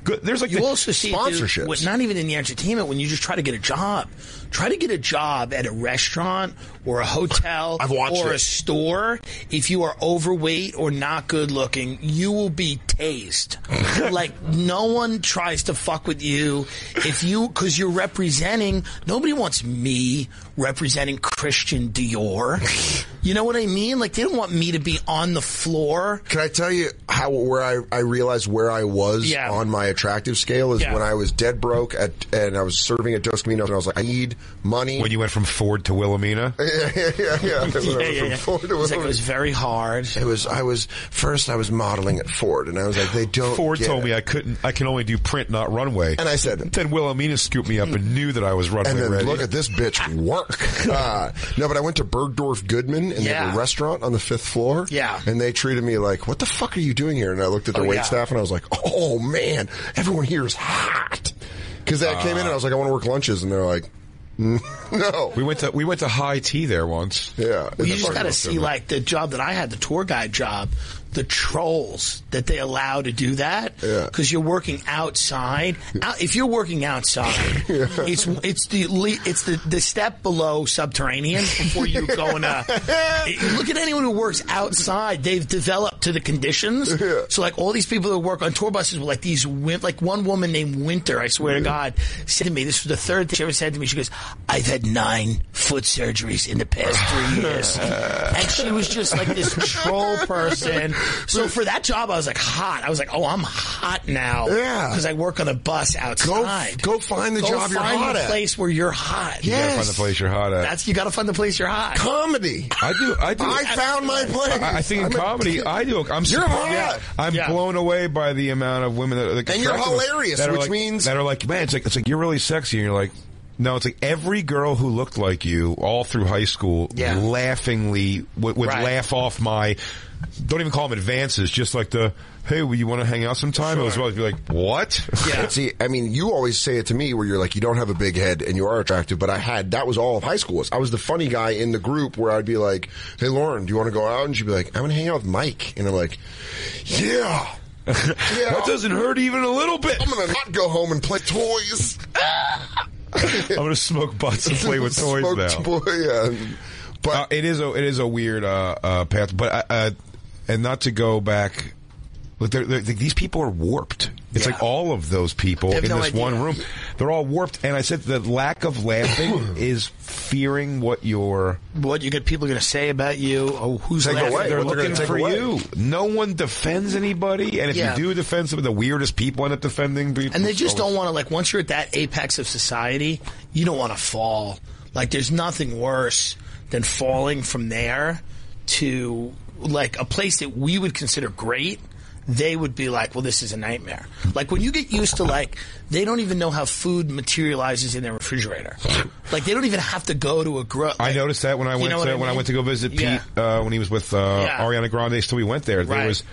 good. There's you also see sponsorships. Not even in the entertainment when you just try to get a job. Try to get a job at a restaurant or a hotel or a store. If you are overweight or not good looking, you will be tased. No one tries to fuck with you because you're representing. Nobody wants me representing Christian Dior. You know what I mean? They don't want me to be on the floor. Can I tell you where I realized where I was on my attractive scale is when I was dead broke and I was serving at Dos Caminos and I was I need money. When you went from Ford to Wilhelmina? Yeah. From Ford to Wilhelmina. It was very hard. I was modeling at Ford and I was they don't Ford told me I can only do print, not runway. And I said, then Wilhelmina scooped me up and knew that I was runway ready. And then look at this bitch work. No, but I went to Bergdorf Goodman and they have a restaurant on the 5th floor. Yeah. And they treated me what the fuck are you doing here? And I looked at their waitstaff and I was oh man, everyone here is hot. Because I came in and I was I want to work lunches and they're no. We went to high tea there once. Yeah. Well, you just got to see the job that I had, the tour guide job, the trolls that they allow to do that. Yeah. Because you're working outside. If you're working outside, it's the step below subterranean before you go into. Look at anyone who works outside. They've developed to the conditions. Yeah. So all these people that work on tour buses were these one woman named Winter, I swear to God, said to me, this was the third thing she ever said to me. She goes, I've had 9 foot surgeries in the past 3 years. And she was just this troll person. So for that job, I was hot. I was I'm hot now. Yeah. Because I work on a bus outside. Go find the job you're hot at. Go find the place where you're hot. You gotta find the place you're hot at. You gotta find the place you're hot. Comedy. I do. I found my place. I think in comedy, I do. You're hot. I'm blown away by the amount of women that and you're hilarious, which means that are man, it's you're really sexy, and you're no, it's every girl who looked like you all through high school laughingly would laugh off my, don't even call them advances, just hey, you want to hang out sometime? Sure. It was always be what? Yeah. See, you always say it to me where you're you don't have a big head and you are attractive, but that was all of high school. I was the funny guy in the group where I'd be hey, Lauren, do you want to go out? And she'd be I'm going to hang out with Mike. And I'm yeah. That doesn't hurt even a little bit. I'm going to not go home and play toys. I'm going to smoke butts and play with toys now. But it is a weird path. But and not to go back. Look, these people are warped. It's like all of those people in this one room. They're all warped. And I said the lack of laughing is fearing what people are going to say about you. Or who's laughing. They're looking for you. No one defends anybody. And if you do defend some of the weirdest people, end up defending people. And they just don't want to, like, once you're at that apex of society, you don't want to fall. Like, there's nothing worse than falling from there to, like, a place that we would consider great. They would be like, well, this is a nightmare. Like, when you get used to, like, they don't even know how food materializes in their refrigerator. Like, they don't even have to go to a I noticed that when I went to go visit Pete when he was with Ariana Grande. So we went there. There was,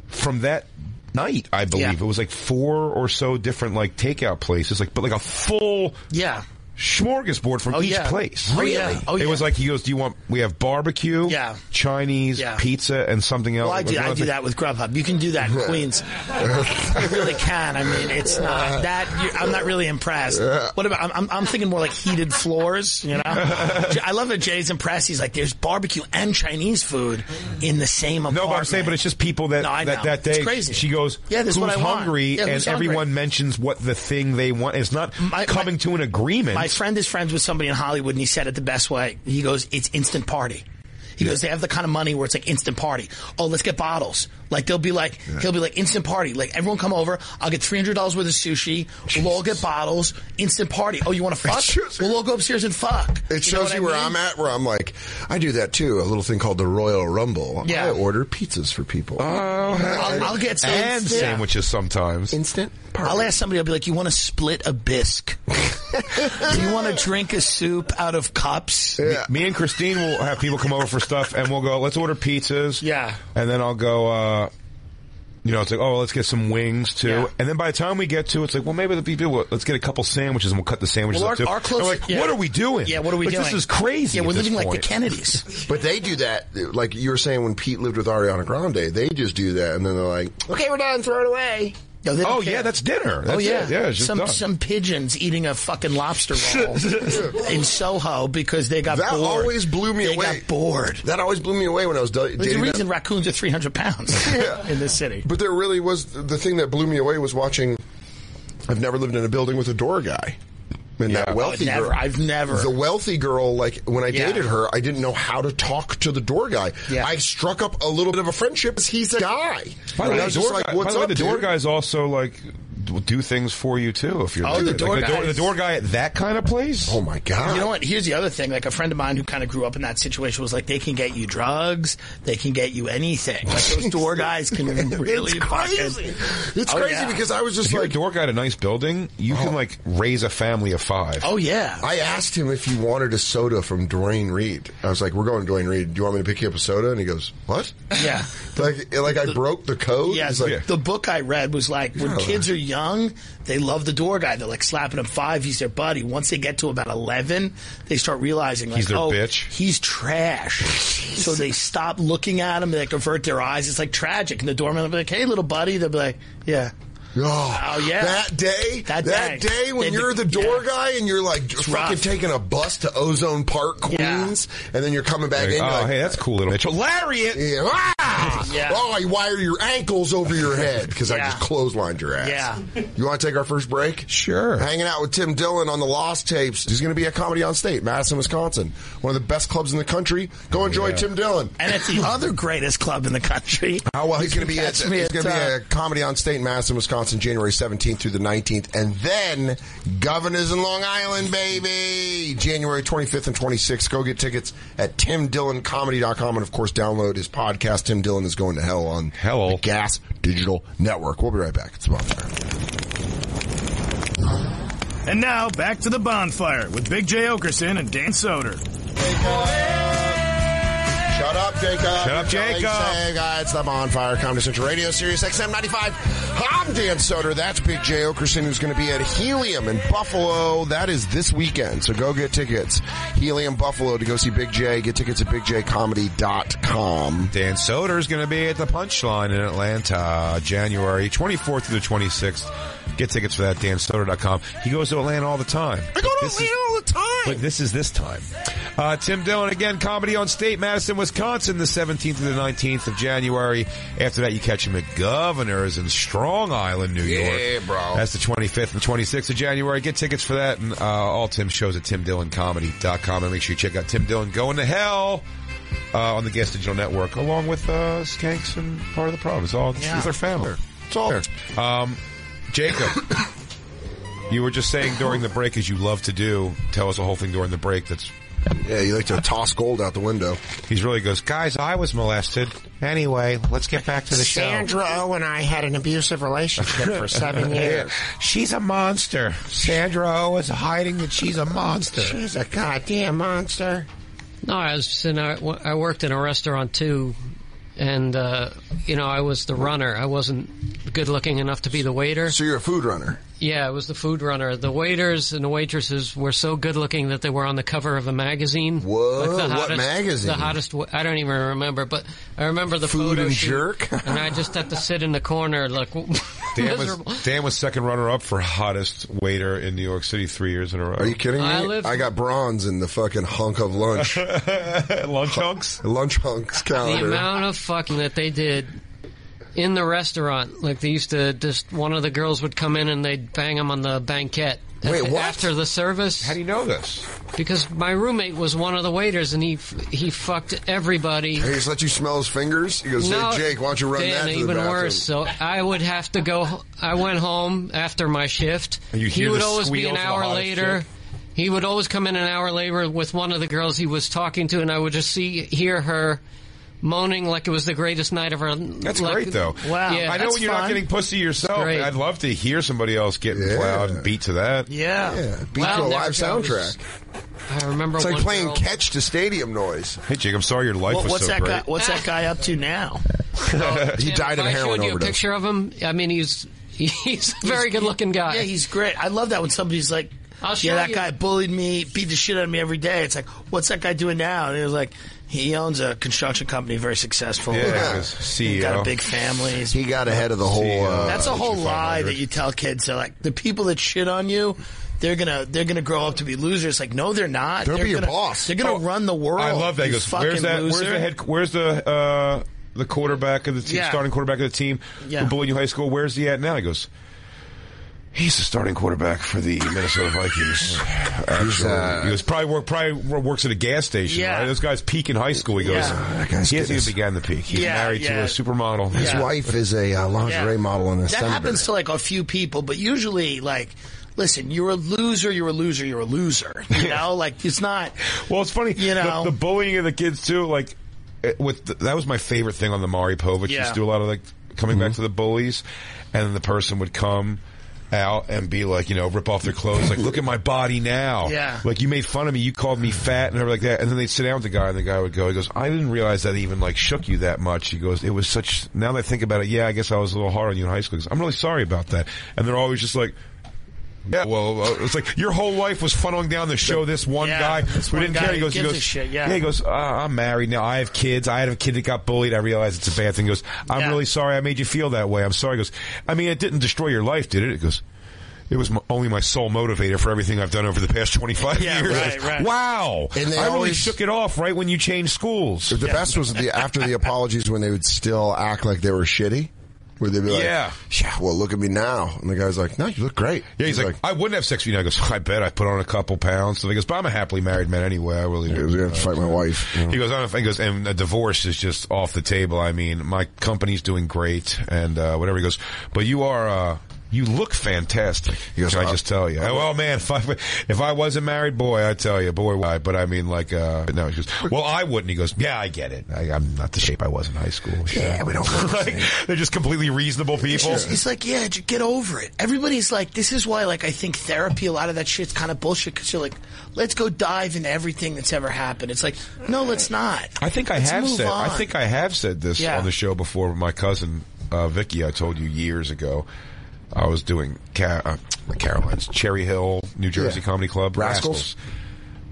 from that night, I believe, it was like 4 or so different, like, takeout places, like, but like a full smorgasbord from each place. Really? It was like, he goes, we have barbecue, Chinese, pizza, and something else. Well, I do that with Grubhub. You can do that in Queens. You really can. I mean, it's not that, I'm not really impressed. What about, I'm thinking more like heated floors, you know? I love that Jay's impressed. He's like, there's barbecue and Chinese food in the same apartment. No, but I'm saying, but it's just people that that day, it's crazy. She goes, this who's what I hungry, want. and everyone mentions what the thing they want. It's not coming to an agreement. My friend is friends with somebody in Hollywood, and he said it the best way. He goes, it's instant party. He goes, they have the kind of money where it's like instant party. Oh, let's get bottles. Like, he'll be like instant party. Like, everyone come over. I'll get $300 worth of sushi. We'll all get bottles. Instant party. Oh, you want to fuck? We'll all go upstairs and fuck. It shows you where I'm at, where I'm like, I do that too. A little thing called the Royal Rumble. I order pizzas for people. I'll get some. And sandwiches sometimes. Instant party. I'll ask somebody, I'll be like, you want to split a bisque? Do you want to drink a soup out of cups? Me and Christine will have people come over for stuff, and we'll go, let's order pizzas. Yeah. And then I'll go, it's like, let's get some wings, too. Yeah. And then by the time we get to it, it's like, well, maybe let's get a couple sandwiches, and we'll cut the sandwiches up, too. What are we doing? Yeah, what are we doing? This is crazy. Yeah, we're living like the Kennedys. But they do that, like you were saying when Pete lived with Ariana Grande, they just do that, and then they're like, okay, we're done, throw it away. No, that's dinner. That's it. Yeah, it's just some pigeons eating a fucking lobster roll in Soho because they got bored. That always blew me away. They got bored. That always blew me away when I was dating. There's a reason raccoons are 300 pounds in this city. But there really was, the thing that blew me away was watching, I've never lived in a building with a door guy. And that wealthy girl. I've never. The wealthy girl, like, when I dated her, I didn't know how to talk to the door guy. Yeah. I struck up a little bit of a friendship because he's a guy. By the way, the door guy's also, like, do things for you, too, if you're the door guy at that kind of place? Oh, my God. You know what? Here's the other thing. Like, a friend of mine who kind of grew up in that situation was like, they can get you drugs. They can get you anything. Like, those door guys can really It's crazy. It's crazy because I was just if you're a door guy at a nice building, you can, like, raise a family of 5. Oh, yeah. I asked him if he wanted a soda from Dwayne Reed. I was like, we're going to Dwayne Reed. Do you want me to pick you up a soda? And he goes, what? Yeah. like I broke the code? Yeah. The book I read was like, when kids are young, they love the door guy. They're like slapping him 5. He's their buddy. Once they get to about 11, they start realizing, like, he's their bitch. He's trash. So they stop looking at him. They avert their eyes. It's like tragic. And the doorman will be like, hey, little buddy. They'll be like, yeah. Oh, yeah. That day when you're the door guy and you're like fucking taking a bus to Ozone Park, Queens, and then you're coming back in. Oh, hey, that's cool, little Mitchell. Lariat! Yeah. Oh, you wire your ankles over your head because I just clotheslined your ass. Yeah. You want to take our first break? Sure. Hanging out with Tim Dillon on the Lost Tapes. He's going to be at Comedy on State, Madison, Wisconsin. One of the best clubs in the country. Go enjoy Tim Dillon. And it's the other greatest club in the country. Oh, well, he's going to be at Comedy on State in Madison, Wisconsin, January 17th through the 19th. And then Governors in Long Island, baby! January 25th and 26th. Go get tickets at timdilloncomedy.com. And, of course, download his podcast, Tim Dillon is Going to Hell, on the Gas Digital Network. We'll be right back. It's Bonfire. And now, back to the Bonfire with Big J. Oakerson and Dan Soder. Shut up, Jacob. Shut up, Jacob. It's the Bonfire, Comedy Central Radio, Sirius XM 95. I'm Dan Soder. That's Big J. Oakerson, who's going to be at Helium in Buffalo. That is this weekend, so go get tickets. Helium Buffalo to go see Big J. Get tickets at bigjcomedy.com. Dan Soder is going to be at the Punchline in Atlanta, January 24th through the 26th. Get tickets for that, dansoder.com. He goes to Atlanta all the time. I go to Atlanta all the time. But this is this time. Tim Dillon, again, Comedy on State, Madison, Wisconsin, the 17th through the 19th of January. After that, you catch him at Governor's in Strong Island, New York. Yeah, bro. That's the 25th and 26th of January. Get tickets for that and all Tim's shows at timdilloncomedy.com. And make sure you check out Tim Dillon Going to Hell on the Guest Digital Network, along with Skanks and Part of the Problem. It's all it's their family. It's all there. Jacob, you were just saying during the break, as you love to do, tell us the whole thing during the break. Yeah, you like to toss gold out the window. He really goes, guys, I was molested. Anyway, let's get back to the show. Sandra O and I had an abusive relationship for 7 years. She's a monster. Sandra O is hiding that she's a monster. She's a goddamn monster. No, I worked in a restaurant too, and I was the runner. I wasn't good looking enough to be the waiter. So you're a food runner? Yeah, I was the food runner. The waiters and the waitresses were so good looking that they were on the cover of a magazine. Whoa, like what magazine? The hottest, I don't even remember, but I remember the Food photo and shoot, Jerk? And I just had to sit in the corner like miserable. Dan was second runner-up for hottest waiter in New York City 3 years in a row. Are you kidding me? I got bronze in the fucking hunk of lunch. Lunch hunks? Lunch hunks calendar. The amount of fucking that they did in the restaurant, like they used to just, one of the girls would come in and they'd bang him on the banquette. Wait, what? After the service. How do you know this? Because my roommate was one of the waiters and he fucked everybody. He just let you smell his fingers? He goes, No, hey, Jake, why don't you run Dan, that to the even bathroom? worse. So I would have to go, I went home after my shift. And you hear he would the always be squeals an of the hour hottest later. chick? He would always come in an hour later with one of the girls he was talking to, and I would just hear her moaning like it was the greatest night of her life. That's great, though. Wow. Yeah, I know when you're not getting pussy yourself. Great. I'd love to hear somebody else getting plowed and beat to that. Yeah, beat to a live soundtrack. I remember it's like one playing girl, catch to stadium noise. Hey, Jake, I'm sorry your life was so great. What's that guy up to now? He died of a heroin I showed you a overdose. picture of him. I mean, he's a very good-looking guy. Yeah, he's great. I love that when somebody's like, I'll show yeah, that you. guy bullied me, beat the shit out of me every day. It's like, what's that guy doing now? And it was like, he owns a construction company, very successful. Yeah, CEO. He got a big family. He got ahead of the whole... That's a whole lie that you tell kids. They're like, the people that shit on you, they're gonna grow up to be losers. Like, no, they're not. They'll be your gonna, boss. They're gonna run the world. I love that. He you goes, fucking where's that? loser. Where's the quarterback of the team, starting quarterback of the team who bullied you in high school? Where's he at now? He goes, he's the starting quarterback for the Minnesota Vikings. He goes, probably works at a gas station. Yeah. Right? This guy's peaking high school. He goes, that guy's he hasn't even began the peak. He's married to a supermodel. His wife is a lingerie model and a That senator. happens to like a few people, but usually like, listen, you're a loser, you're a loser, you're a loser. You know, like it's not. Well, it's funny. You know, the bullying of the kids too. Like, that was my favorite thing on the Maury Povich. Used to do a lot of like coming back to the bullies, and then the person would come out and be like, rip off their clothes, like, look at my body now. Yeah. Like, you made fun of me, you called me fat and everything like that. And then they'd sit down with the guy and the guy would go, he goes, I didn't realize that even like shook you that much. He goes, it was such, now that I think about it, yeah, I guess I was a little hard on you in high school. He goes, I'm really sorry about that. And they're always just like, yeah, well, it's like your whole life was funneling down to show this one guy who didn't care. He goes, he goes, I'm married now. I have kids. I had a kid that got bullied. I realize it's a bad thing. He goes, I'm really sorry I made you feel that way. I'm sorry. He goes, I mean, it didn't destroy your life, did it? It goes, it was only my sole motivator for everything I've done over the past 25 years. Right. Wow. And I really shook it off right when you changed schools. The best was after the apologies when they would still act like they were shitty. Where they'd be like, yeah, well, look at me now. And the guy's like, no, you look great. Yeah, he's like, I wouldn't have sex with you now. He goes, I bet I put on a couple pounds. So he goes, but I'm a happily married man anyway. I really do. I was going to fight my wife. He goes, and a divorce is just off the table. I mean, my company's doing great and whatever. He goes, but you are you look fantastic. Can I just tell you? Well, man, if I wasn't married, boy, I tell you, boy, why? But I mean, like, no, he goes, well, I wouldn't. He goes, yeah, I get it. I'm not the shape I was in high school. Yeah, we don't like, they're just completely reasonable people. It's like, yeah, just get over it. Everybody's like, this is why, like, I think therapy, a lot of that shit's kind of bullshit, because you're like, let's go dive into everything that's ever happened. It's like, no, let's not. I think I have said this on the show before. My cousin Vicky, I told you years ago, I was doing Caroline's Cherry Hill, New Jersey Comedy Club, Rascals,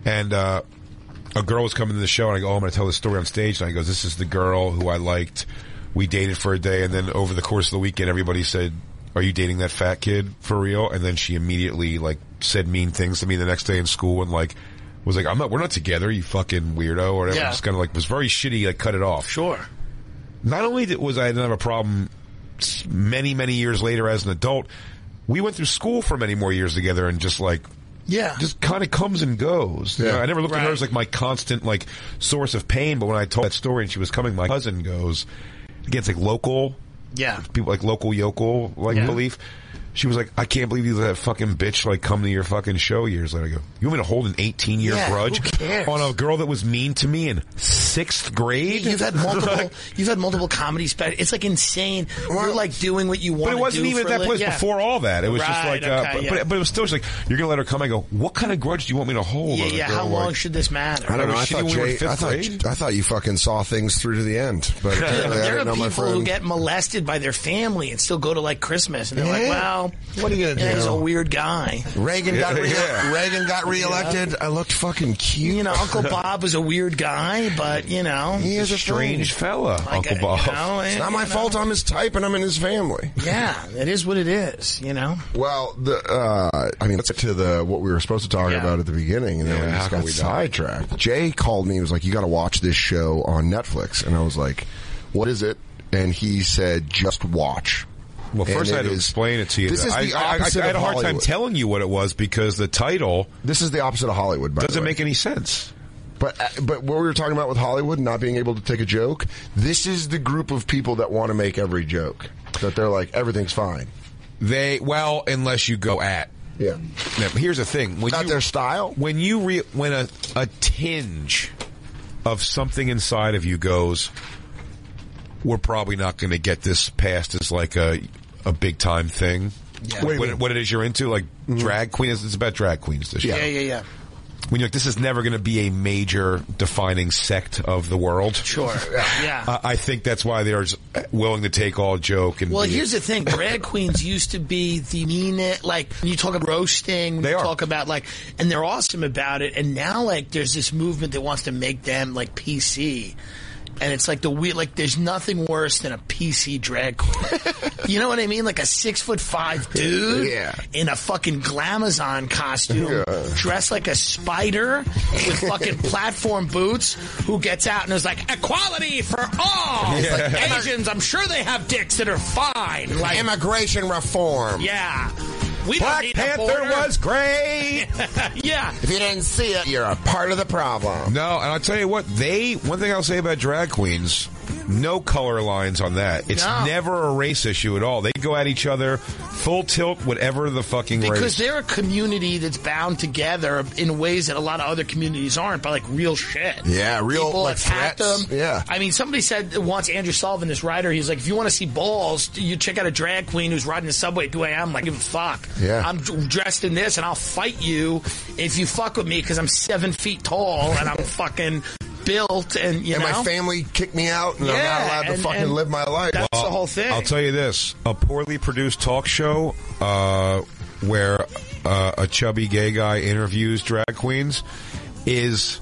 and a girl was coming to the show, and I go, I'm going to tell this story on stage, and I goes, this is the girl who I liked. We dated for a day, and then over the course of the weekend, everybody said, are you dating that fat kid for real? And then she immediately like said mean things to me the next day in school, and like was like, we're not together, you fucking weirdo, or whatever. Yeah. Just kind of like was very shitty, like cut it off. Sure. Not only was I didn't have a problem many, many years later as an adult, we went through school for many more years together, and just like, just kind of comes and goes. Yeah. You know, I never looked at her as like my constant like source of pain, but when I told that story and she was coming, my cousin goes, again, it's like local, people like local yokel like belief. She was like, I can't believe you let that fucking bitch like come to your fucking show years later. I go, you want me to hold an 18-year grudge on a girl that was mean to me in 6th grade? You've had multiple comedy specials. It's like insane. You're like doing what you want to do. But it wasn't even at that place before all that. It was just like, but it was still just like, you're going to let her come. I go, what kind of grudge do you want me to hold? Yeah, how long should this matter? I don't know. I thought you fucking saw things through to the end. But there are people who get molested by their family and still go to like Christmas, and they're like, well, what are you gonna do? He's a weird guy. Reagan got reelected. I looked fucking cute. You know, Uncle Bob was a weird guy, but you know, he is a strange fella. Like, Uncle Bob. You know, it's not my fault. I'm his type, and I'm in his family. Yeah, it is what it is. You know. Well, I mean, let's get to what we were supposed to talk about at the beginning, and then we just got sidetracked. Jay called me and was like, "You got to watch this show on Netflix," and I was like, "What is it?" And he said, "Just watch." Well, first I had to explain it to you. I had a hard time telling you what it was because the title... This is the opposite of Hollywood, by the way. Doesn't make any sense. But what we were talking about with Hollywood not being able to take a joke, this is the group of people that want to make every joke. That they're like, everything's fine. Unless you go at. Yeah. Now, here's the thing. Not their style? When a tinge of something inside of you goes, we're probably not going to get this past as like a big time thing. Yeah. What it is you're into, like drag queens. It's about drag queens this year. Yeah. When you're like, this is never going to be a major defining sect of the world. Sure. Yeah. I think that's why they're willing to take all joke. And here's the thing. Drag queens used to be the meanest, like, when you talk about roasting, when you talk about, like, and they're awesome about it. And now, like, there's this movement that wants to make them, like, PC. And it's like there's nothing worse than a PC drag queen. You know what I mean? Like a 6'5" dude in a fucking glamazon costume, dressed like a spider with fucking platform boots, who gets out and is like, equality for all. Yeah. Like, Asians, I'm sure they have dicks that are fine. Like immigration reform. Yeah. Black Panther was great. Yeah. If you didn't see it, you're a part of the problem. No, and I'll tell you what, one thing I'll say about drag queens, no color lines on that. It's never a race issue at all. They go at each other, full tilt, whatever the fucking race. Because they're a community that's bound together in ways that a lot of other communities aren't, by like real shit. Yeah, real people like attack threats. them. Yeah. I mean, somebody said once, Andrew Sullivan, this writer, he's like, if you want to see balls, you check out a drag queen who's riding the subway at 2 a.m. I'm like, give a fuck. Yeah. I'm dressed in this and I'll fight you if you fuck with me because I'm 7 feet tall and I'm fucking built and my family kicked me out and I'm not allowed to fucking live my life. That's the whole thing. I'll tell you this, a poorly produced talk show where a chubby gay guy interviews drag queens is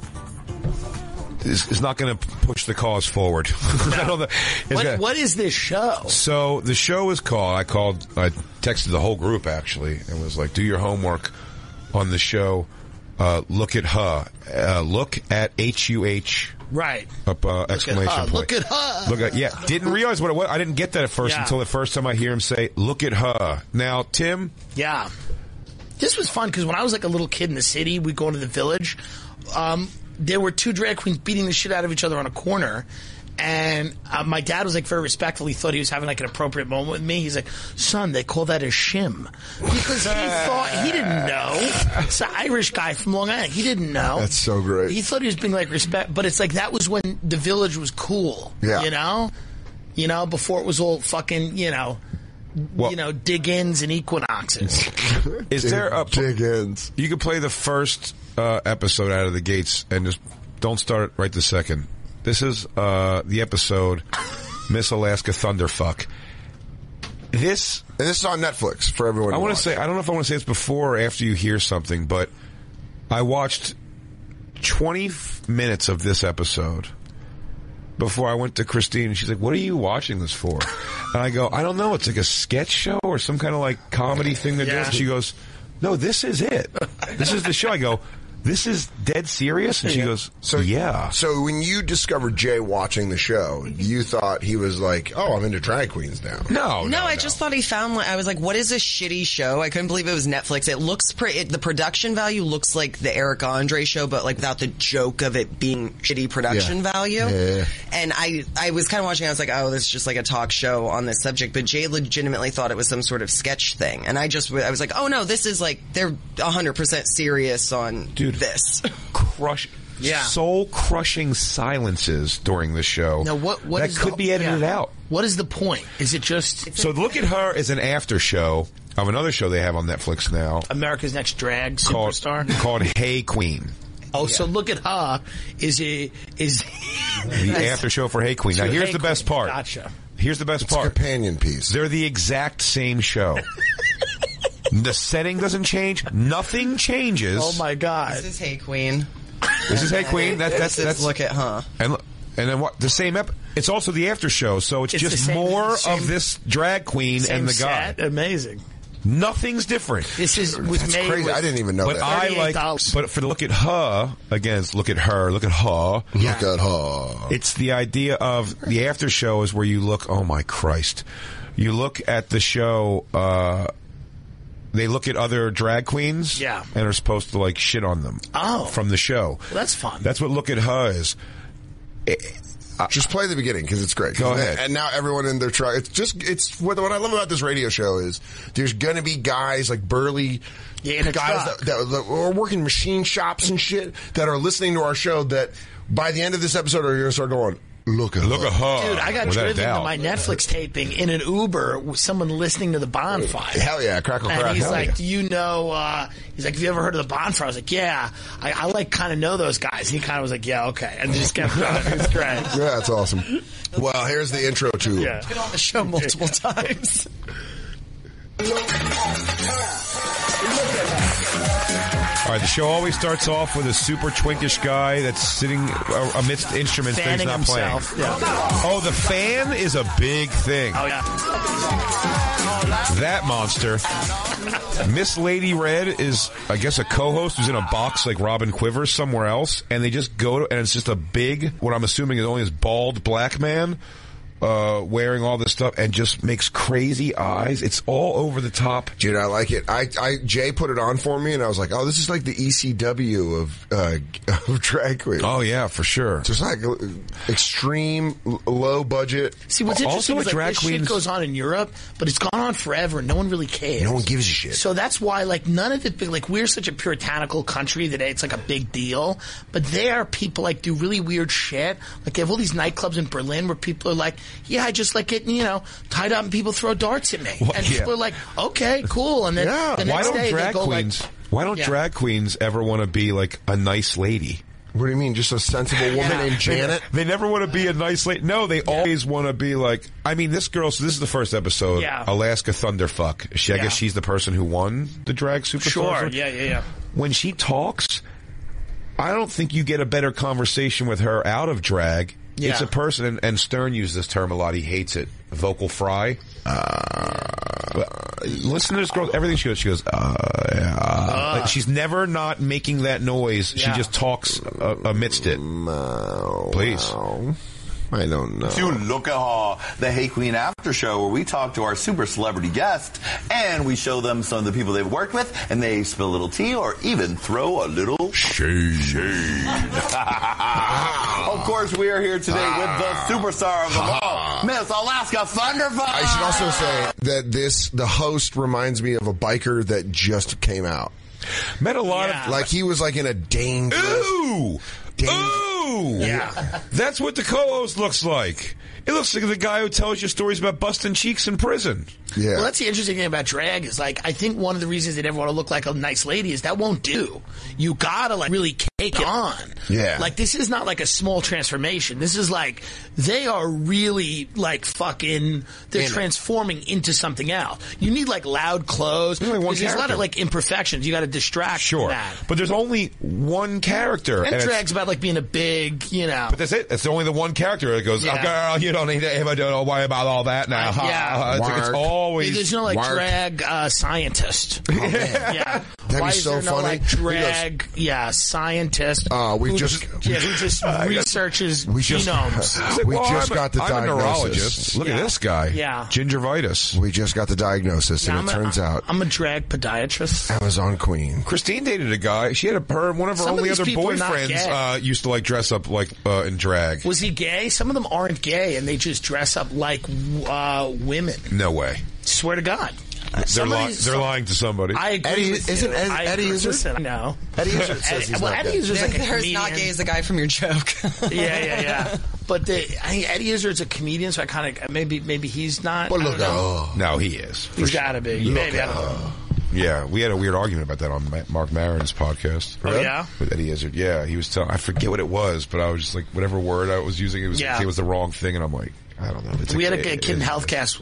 not going to push the cause forward. No. What is this show? So the show is called, I texted the whole group actually and was like, do your homework on the show. Look at her. Look at HUH. Right. Up, exclamation point. Look at her. Didn't realize what it was. I didn't get that at first until the first time I hear him say, look at her. Now, Tim? Yeah. This was fun because when I was like a little kid in the city, we'd go into the Village. There were 2 drag queens beating the shit out of each other on a corner. And my dad was like very respectful. He thought he was having like an appropriate moment with me. He's like, son, they call that a shim. Because he thought, he didn't know. It's an Irish guy from Long Island. He didn't know. That's so great. He thought he was being like respect, but it's like that was when the Village was cool. Yeah. You know, before it was all fucking, dig-ins and equinoxes. Is there a dig-ins? You could play the first episode out of the gates and just don't start it right this second. This is the episode Miss Alaska Thunderfuck. This is on Netflix for everyone. I want to say, I don't know if I want to say it's before or after you hear something, but I watched 20 minutes of this episode before I went to Christine, and she's like, "What are you watching this for?" And I go, "I don't know. It's like a sketch show or some kind of like comedy thing they're doing." And she goes, "No, this is it. This is the show." I go, "This is dead serious?" And she goes, yeah. So when you discovered Jay watching the show, you thought he was like, "Oh, I'm into drag queens now." No, I just thought he found, I was like, what is this shitty show? I couldn't believe it was Netflix. It looks the production value looks like the Eric Andre show, but like without the joke of it being shitty production value. Yeah. And I was kind of watching, I was like, oh, this is just like a talk show on this subject, but Jay legitimately thought it was some sort of sketch thing. And I was like, oh no, this is like, they're 100% serious on this. Soul-crushing silences during the show. Now, what that could be edited out. What is the point? Is it just... So Look at Her is an after show of another show they have on Netflix now. America's Next Drag Superstar? Called Hey Queen. Oh, so Look at Her is the after show for Hey Queen. Now, here's the best part. Gotcha. Here's the best part. It's a companion piece. They're the exact same show. The setting doesn't change. Nothing changes. Oh my God! This is Hey Queen. This is Hey Queen. That's Look at Her. And then what? The same it's also the after show, so it's just more of this drag queen and the guy. Set. Amazing. Nothing's different. This was That's made crazy. With, I didn't even know but that. I like. But for the Look at Her again, it's Look at Her. Look at Her. Yeah. Look at Her. It's the idea of the after show is where you look. Oh my Christ! You look at the show. They look at other drag queens, and are supposed to like shit on them. From the show. Well, that's fun. That's what Look at Her is. Just play the beginning because it's great. Go ahead. And now everyone in their truck. It's what I love about this radio show is there's going to be guys like burly guys that are working machine shops and shit that are listening to our show that by the end of this episode are going to start going, Look at her. Dude, I got driven to my Netflix taping in an Uber with someone listening to the Bonfire. Hell yeah, crackle crack. And he's like, do you know, he's like, have you ever heard of the Bonfire? I was like, yeah, I like kind of know those guys. And he kind of was like, yeah, okay. And just kept going. It's great. Yeah, that's awesome. Well, here's the intro to Been on the show multiple times. All right, the show always starts off with a super twinkish guy that's sitting amidst instruments that he's not himself. playing. Yeah. Oh, the fan is a big thing. Oh, yeah. That monster. Miss Lady Red is, I guess, a co-host who's in a box like Robin Quivers somewhere else, and they just go to, and it's just a big, what I'm assuming is only this bald black man wearing all this stuff and just makes crazy eyes. It's all over the top. Dude, I like it. Jay put it on for me, and I was like, oh, this is like the ECW of drag queens. Oh, yeah, for sure. Just like extreme low budget. See, what's interesting is like, this shit goes on in Europe, but it's gone on forever, and no one really cares. No one gives a shit. So that's why, like, none of it, like, we're such a puritanical country that it's like a big deal, but there, people, like, do really weird shit. Like, they have all these nightclubs in Berlin where people are like, yeah, I just like getting, tied up and people throw darts at me. Well, and people are like, okay, cool. And then the next day they go why don't drag queens ever want to be like a nice lady? What do you mean? Just a sensible woman named Janet? They never want to be a nice lady. No, they always want to be like, I mean, this girl, so this is the first episode, Alaska Thunderfuck. I guess she's the person who won the drag superstar. Sure, yeah. When she talks, I don't think you get a better conversation with her out of drag. Yeah. It's a person, and Stern used this term a lot. He hates it. Vocal fry. Listen to this girl. Everything she goes, like she's never not making that noise. She just talks amidst it. Please. I don't know. To Look at Her, the Hey Queen After Show, where we talk to our super celebrity guests and we show them some of the people they've worked with, and they spill a little tea or even throw a little shade. Of course, we are here today with the superstar of them all, Miss Alaska Thunderfuck. I should also say that the host reminds me of a biker that just came out. Met a lot of... Like, he was like in a dangerous... Ooh! Yeah. That's what the co-host looks like. It looks like the guy who tells you stories about busting cheeks in prison. Yeah. Well, that's the interesting thing about drag is, like, I think one of the reasons they never want to look like a nice lady is that won't do. You gotta, like, really take it on. Yeah. Like, this is not like a small transformation. This is like, they are really, like, fucking, they're transforming into something else. You need, like, loud clothes. There's a lot of, like, imperfections. You gotta distract from that. But there's only one character. And drag's about, like, being a big, you know. But that's it. That's only the one character that goes, oh, girl, you don't need to don't worry about all that now. It's always... There's no, like, drag scientist. Oh, man. Yeah. That'd Why be is so there funny. No, like, drag, scientist who just researches genomes. We just got the diagnosis. I'm a neurologist. Look at this guy. Yeah. Gingivitis. We just got the diagnosis, and it turns out... I'm a drag podiatrist. Amazon queen. Christine dated a guy. She had one of her only other boyfriends used to, like, dress up, like, in drag. Was he gay? Some of them aren't gay, and they just dress up like women. No way. Swear to God. They're lying to somebody. I agree. Eddie Izzard? No. Eddie Izzard says he's not gay. Izzard's like a comedian. Not gay is the guy from your joke. Yeah. But Eddie Izzard's a comedian, so I kind of maybe he's not. But look, no, he is. He's got to be. Maybe I don't know. Yeah, we had a weird argument about that on Mark Maron's podcast. Oh, yeah? With Eddie Izzard. Yeah, he was telling, I forget what it was, but I was just like, whatever word I was using, it was the wrong thing, and I'm like, I don't know. We had a kid in health class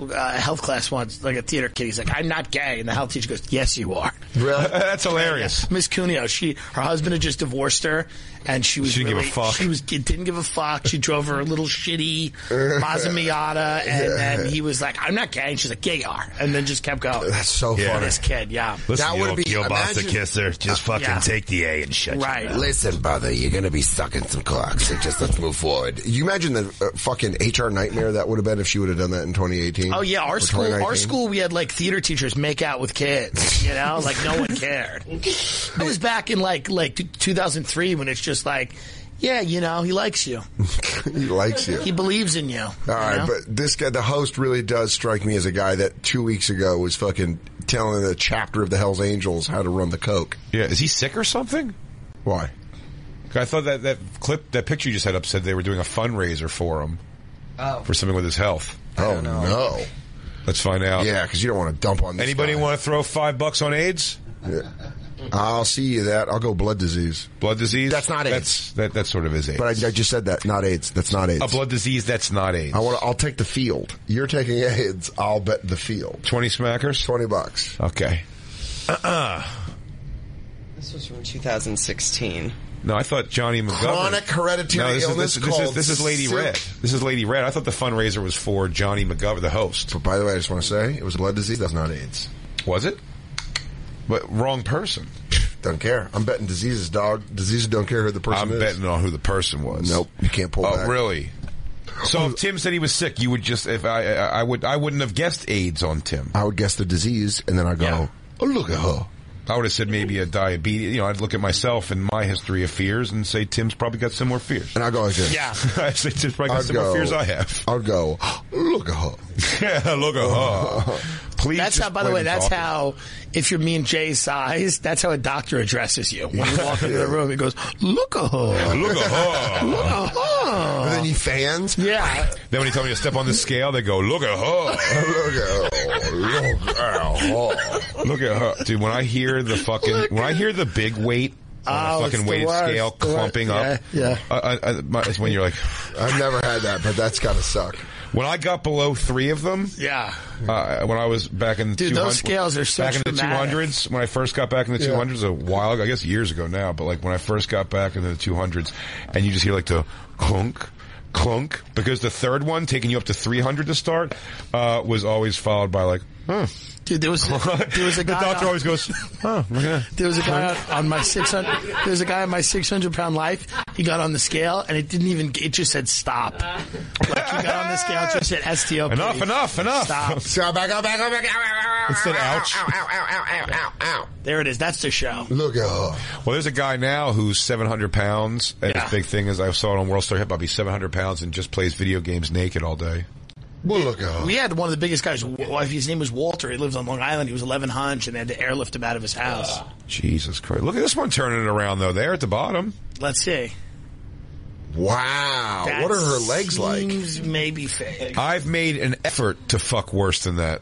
once, like a theater kid. He's like, I'm not gay. And the health teacher goes, yes, you are. Really? That's hilarious. Yeah. Miss Cuneo, her husband had just divorced her, and she didn't give a fuck. Didn't give a fuck. She drove her a little shitty Mazda Miata, and he was like, I'm not gay. And she's like, yeah, you are. And then just kept going. That's so funny. This kid, Listen, that would be you'll boss the kisser. Just fucking take the A and shut right. your mouth. Listen, brother, you're going to be sucking some cocks. So just let's move forward. You imagine the fucking HR nightmare that would have been if she would have done that in 2018? Oh, yeah. Our school, we had, like, theater teachers make out with kids, you know? Like, no one cared. It was back in, like 2003 when it's just like, yeah, you know, he likes you. He likes you. He believes in you. All right, but this guy, the host, really does strike me as a guy that 2 weeks ago was fucking telling a chapter of the Hells Angels how to run the coke. Yeah, is he sick or something? Why? I thought that picture you just had up said they were doing a fundraiser for him. Oh. For something with his health. Oh, no. Let's find out. Yeah, because you don't want to dump on this Anybody guy. want to throw $5 on AIDS? Yeah. I'll see you that. I'll go blood disease. Blood disease? That's not AIDS. That sort of is AIDS. But I just said that. Not AIDS. That's not AIDS. A blood disease, that's not AIDS. I'll take the field. You're taking AIDS. I'll bet the field. 20 smackers? $20. Okay. This was from 2016. No, I thought Johnny McGovern. Chronic hereditary illness called this is Lady Red. This is Lady Red. I thought the fundraiser was for Johnny McGovern, the host. But by the way, I just want to say, it was blood disease. That's not AIDS. Was it? But wrong person. Don't care. I'm betting diseases, dog. Diseases don't care who the person is. I'm betting on who the person was. Nope. You can't pull back. Oh, really? So if Tim said he was sick, you would just, I wouldn't have guessed AIDS on Tim. I would guess the disease, and then I go, oh, look at her. I would have said maybe a diabetes. You know, I'd look at myself and my history of fears and say Tim's probably got similar fears. And I'd go like this. Yeah. I'd say Tim's probably got similar fears I have. I'd go, look at her. Yeah, look at her. Please. That's how, by the way, that's how, if you're me and Jay's size, that's how a doctor addresses you. When you walk into the room, he goes, look at her. Look at her. Look at her. And then he fans? Yeah. Then when he told me to step on the scale, they go, look at her. Look at her. Look at her. Look at her. Dude, when I hear the big weight, fucking weight scale clumping up. Yeah. It's when you're like, I've never had that, but that's gotta suck. When I got below 3 of them, when I was back in the 200s, those scales are so back in the 200s, when I first got back in the 200s, a while ago, I guess years ago now, but like when I first got back into the 200s, and you just hear like the clunk, clunk, because the third one, taking you up to 300 to start, was always followed by like, huh. Dude, there was a guy. The doctor always goes, oh, okay. There was a guy on my 600. There was a guy on my 600-pound life. He got on the scale, and it didn't even. It just said stop. Like he got on the scale, it just said STOP. Enough. Stop. So back up. Instead, ouch. Ow. There it is. That's the show. Look at her. Well, there's a guy now who's 700 pounds, and his big thing is, I saw it on World Star Hip Hop, he's 700 pounds and just plays video games naked all day. Well, look at her. We had one of the biggest guys. His name was Walter. He lives on Long Island. He was 11 hunch, and they had to airlift him out of his house. Jesus Christ. Look at this one turning it around, though. There at the bottom. Let's see. Wow. What are her legs like? Maybe fake. I've made an effort to fuck worse than that.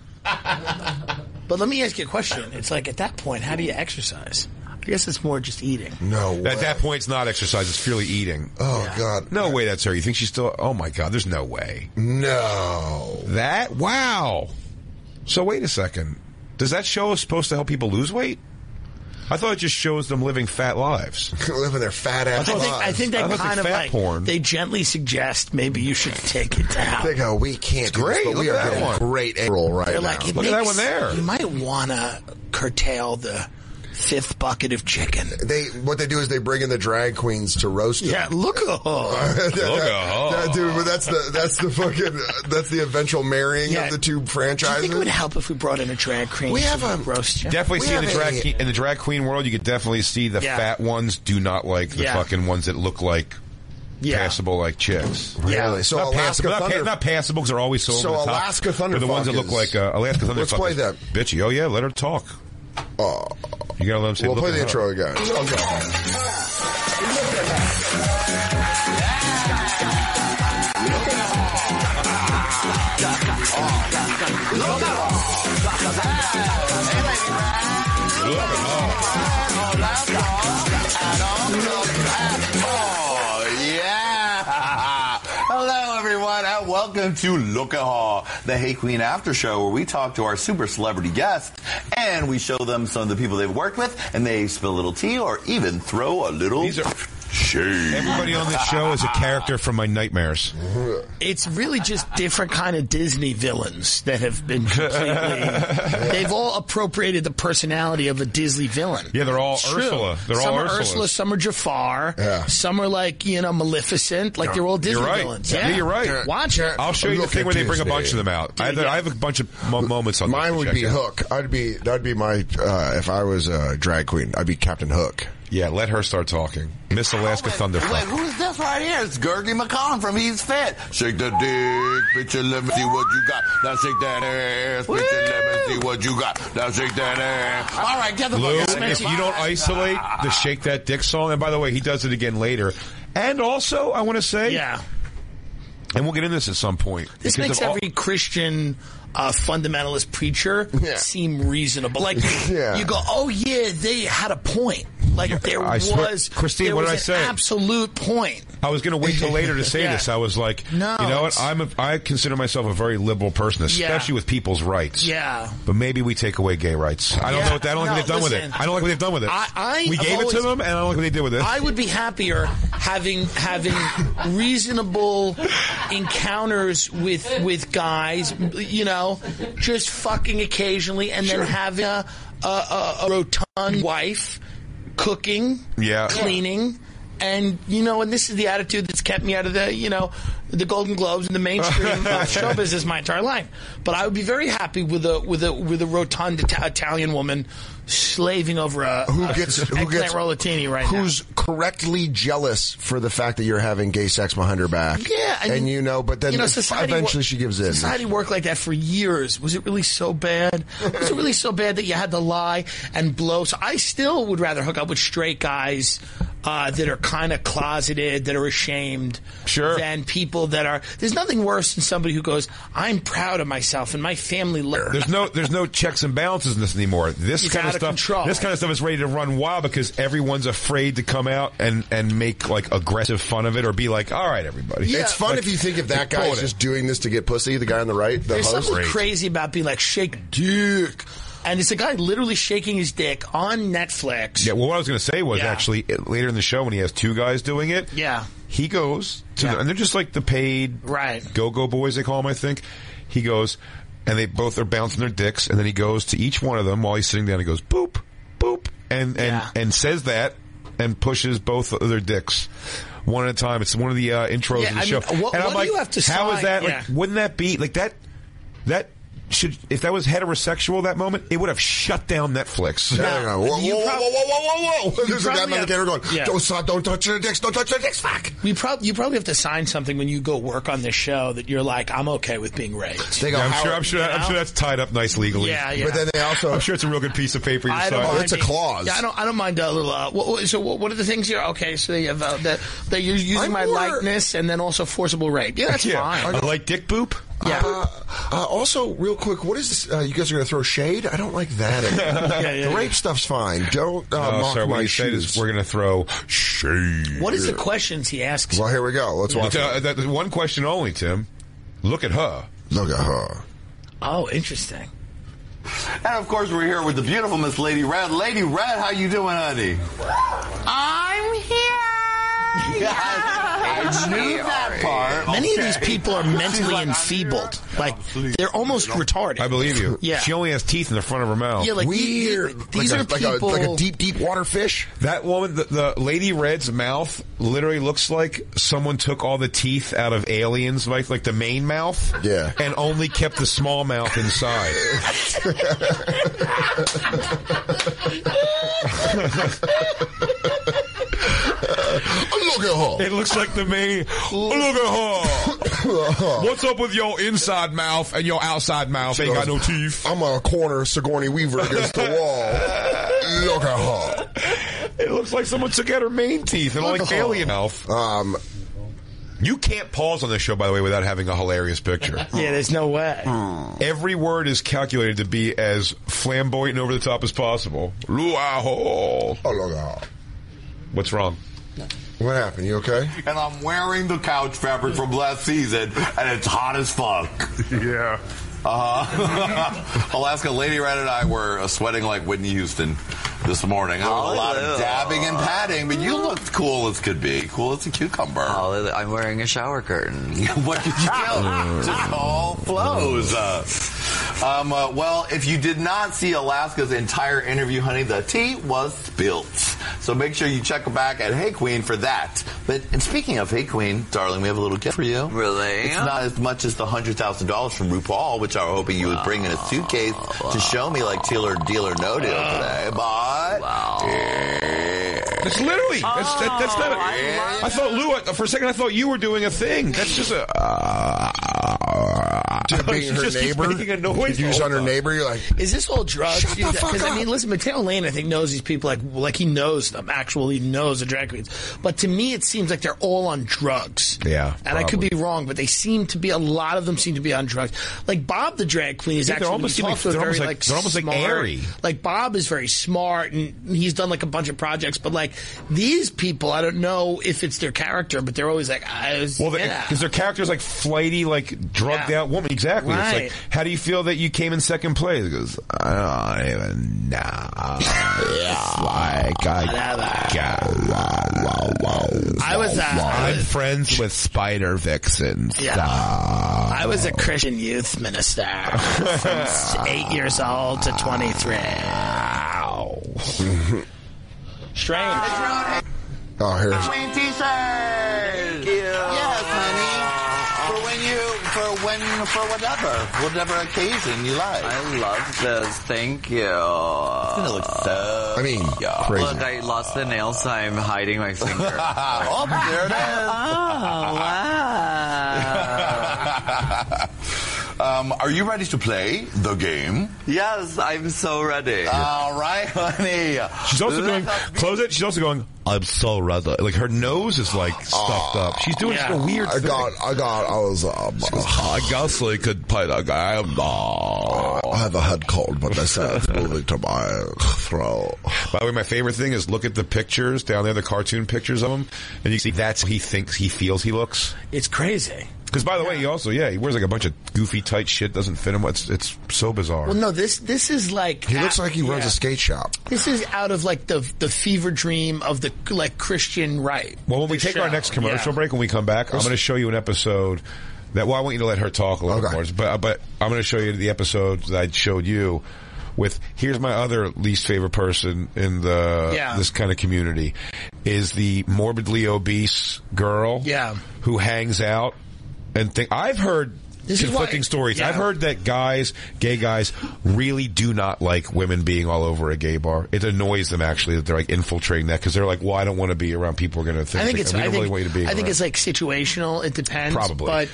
But let me ask you a question. It's like, at that point, how do you exercise? I guess it's more just eating. No way. At that point, it's not exercise. It's purely eating. Oh, God. No way that's her. You think she's still... Oh, my God. There's no way. No. That? Wow. So, wait a second. Does that show is supposed to help people lose weight? I thought it just shows them living fat lives. Living their fat ass lives. I think they kind of like... porn. They gently suggest maybe you should take it down. They go, we can't do great. this, but we are getting a great A-roll right now. Like, look at that one there. You might want to curtail the 5th bucket of chicken. What they do is they bring in the drag queens to roast them. Yeah, look at her. Dude, but that's the eventual marrying of the two franchises. Do you think it would help if we brought in a drag queen? We have a roast you? Definitely see in the drag queen world, you could definitely see the fat ones do not like the fucking ones that look like passable like chicks. Really? So not Alaska passable, Thunder... not passable because they're always so over the top. Alaska Thunder the ones that look like Alaska Thunder. Let's play that. Bitchy. Oh yeah, let her talk. You gotta let them say. We'll play the intro again. Okay. Hello, everyone, and welcome to Look at Her, the Hey Queen After Show, where we talk to our super celebrity guests, and we show them some of the people they've worked with, and they spill a little tea or even throw a little shade. Everybody on this show is a character from my nightmares. It's really just different kind of Disney villains that have been completely... They've all appropriated the personality of a Disney villain. Yeah, they're all It's Ursula. True. They're some all are Ursula, some are Jafar. Yeah. Some are like, Maleficent. Like, they're all Disney villains. Yeah, you're right. Watch it. I'll show you the thing where they bring a bunch of them out. I have a bunch of moments on Mine would be Hook. That'd be my, if I was a drag queen, I'd be Captain Hook. Yeah, let her start talking. Miss Alaska Thunder. Wait, who's this right here? It's Gertie McConnell from He's Fit. Shake the dick, bitch, and let me see what you got. Now shake that ass, bitch, and let me see what you got. Now shake that ass. All right, get the Lou, fuck out. if you don't isolate the Shake That Dick song, and by the way, he does it again later. And also, I want to say, and we'll get into this at some point. This makes every Christian fundamentalist preacher seem reasonable. Like, you go, oh yeah, they had a point. Like, there was, Christine, what did I say? An absolute point. I was going to wait till later to say this. I was like, you know what? I consider myself a very liberal person, especially with people's rights. Yeah. But maybe we take away gay rights. I don't know what that. I don't like what they've done with it. I don't like what they've done with it. We gave it to them, and I don't like what they did with it. I would be happier having reasonable encounters with guys, just fucking occasionally, and then having a rotund wife cooking, cleaning, and and this is the attitude that's kept me out of the Golden Globes and the mainstream show business my entire life. But I would be very happy with a rotund Italian woman slaving over a eggplant rollatini right now. Who's correctly jealous for the fact that you're having gay sex behind her back. Yeah. And but then eventually she gives in. Society worked like that for years. Was it really so bad? Was it really so bad that you had to lie and blow? So I still would rather hook up with straight guys that are kind of closeted, that are ashamed, than people that are... There's nothing worse than somebody who goes, I'm proud of myself and my family... There's no checks and balances in this anymore. This kind of stuff is ready to run wild because everyone's afraid to come out and make like aggressive fun of it or be like, all right, everybody. Yeah, it's fun if you think if that guy is just doing this to get pussy, the guy on the right, the There's host. something crazy about being like, shake dick. And it's a guy literally shaking his dick on Netflix. Yeah, well, what I was going to say was actually later in the show when he has two guys doing it. Yeah. He goes to and they're just like the paid go-go boys, they call them, I think. He goes, and they both are bouncing their dicks, and then he goes to each one of them while he's sitting down. He goes, boop, boop, and says that and pushes both of their dicks one at a time. It's one of the intros of the show. What I'm do like, you have to how sign? is that? Like, wouldn't that be like that? That should, if that was heterosexual that moment, it would have shut down Netflix. Whoa, whoa, whoa, whoa. There's a guy behind the camera going, don't touch their dicks, don't touch their dicks, fuck. You probably have to sign something when you go work on this show that you're like, I'm okay with being raped. They go, I'm sure that's tied up nice legally. Yeah. But then they also, I'm sure it's a real good piece of paper you sign. It's a clause. Yeah, I don't mind a little. So what are the things you're okay? So you have that you're using my likeness and then also forceable rape. Yeah, that's fine. I like dick boop. Yeah. Also, real quick, what is this? You guys are going to throw shade? I don't like that. The rape stuff's fine. Don't mock my shoes. We're going to throw shade. What is the questions he asks? Well, here we go. Let's watch it. One question only, Tim. Look at her. Look at her. Oh, interesting. And of course, we're here with the beautiful Miss Lady Red. Lady Red, how you doing, honey? I'm here. I knew that part. Many of these people are mentally enfeebled. Like, they're almost retarded. I believe you. Yeah. She only has teeth in the front of her mouth. Yeah, like weird. These are people like a deep water fish. That woman, the Lady Red's mouth literally looks like someone took all the teeth out of Aliens, like the main mouth, and only kept the small mouth inside. Look at her. It looks like the main. Look at her. What's up with your inside mouth and your outside mouth? Ain't got no teeth. I'm a corner Sigourney Weaver against the wall. Look at her. It looks like someone took out her main teeth and like alien mouth. You can't pause on this show, by the way, without having a hilarious picture. Yeah, there's no way. Every word is calculated to be as flamboyant and over the top as possible. Oh, look at her. What's wrong? What happened? You okay? And I'm wearing the couch fabric from last season, and it's hot as fuck. Yeah. Alaska Lady Red and I were sweating like Whitney Houston this morning. There was a lot of dabbing and patting, but you looked cool as could be. Cool as a cucumber. I'm wearing a shower curtain. What did you do? Just all flows. Well, if you did not see Alaska's entire interview, honey, the tea was spilt. So make sure you check back at Hey Queen for that. And speaking of Hey Queen, darling, we have a little gift for you. Really? It's not as much as the $100,000 from RuPaul, which I was hoping you would bring in a suitcase to show me like Deal or No Deal today. But that's literally that's not. I thought Lou. For a second, I thought you were doing a thing. That's just a. Being her neighbor, making a noise. You on her neighbor. You're like, is this all drugs? Shut the fuck up. I mean, listen, Mateo Lane, I think, knows these people like he knows them. Actually, knows the drag queens. But to me, it seems like they're all on drugs. Yeah, and probably. I could be wrong, but they seem to be. A lot of them seem to be on drugs. Like Bob, the drag queen, is actually almost like airy. Like Bob is very smart, and he's done like a bunch of projects. But like these people, I don't know if it's their character, but they're always like, because their character's like flighty, like drugged out woman. Exactly. Right. It's like, how do you feel that you came in second place? He goes, I don't even know. I'm friends with Spider Vixens. Yeah. I was a Christian youth minister since 8 years old to 23. Strange. Oh, here's. Queen t-shirt. Thank you. Yes, honey. For whatever occasion you like. I love this. Thank you. It's gonna look so. I mean, crazy. Look, I lost the nail, so I'm hiding my finger. Oh, there it is. Oh, wow. Are you ready to play the game? Yes, I'm so ready. All right, honey. She's also going, close it. She's also going, I'm so ready. Like her nose is like stuffed up. She's doing a weird thing. I guess I could play that game. I have a head cold, but I said it's moving to my throat. By the way, my favorite thing is look at the pictures down there, the cartoon pictures of him, and you see that's how he thinks he feels he looks. It's crazy. Because by the way, he wears like a bunch of goofy tight shit. Doesn't fit him. It's so bizarre. Well, no, this is like he looks like he runs a skate shop. This is out of like the fever dream of the like Christian right. Well, when we take our next commercial break, when we come back, I'm going to show you an episode that. Well, I want you to let her talk a little bit more, but I'm going to show you the episode that I showed you. With here's my other least favorite person in this kind of community is the morbidly obese girl who hangs out and I've heard conflicting stories. I've heard that gay guys really do not like women being all over a gay bar. It annoys them actually that they're like infiltrating that because they're like, well, I don't want to be around people who are going to think we don't really want you to be around. I think it's like situational. It depends. Probably. But,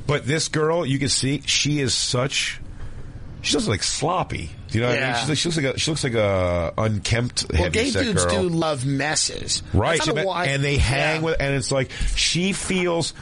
But this girl, you can see, she looks like sloppy. Do you know what I mean? She looks like a unkempt heavyset gay dudes girl. do love messes. Right. And they hang with, and it's like, she feels,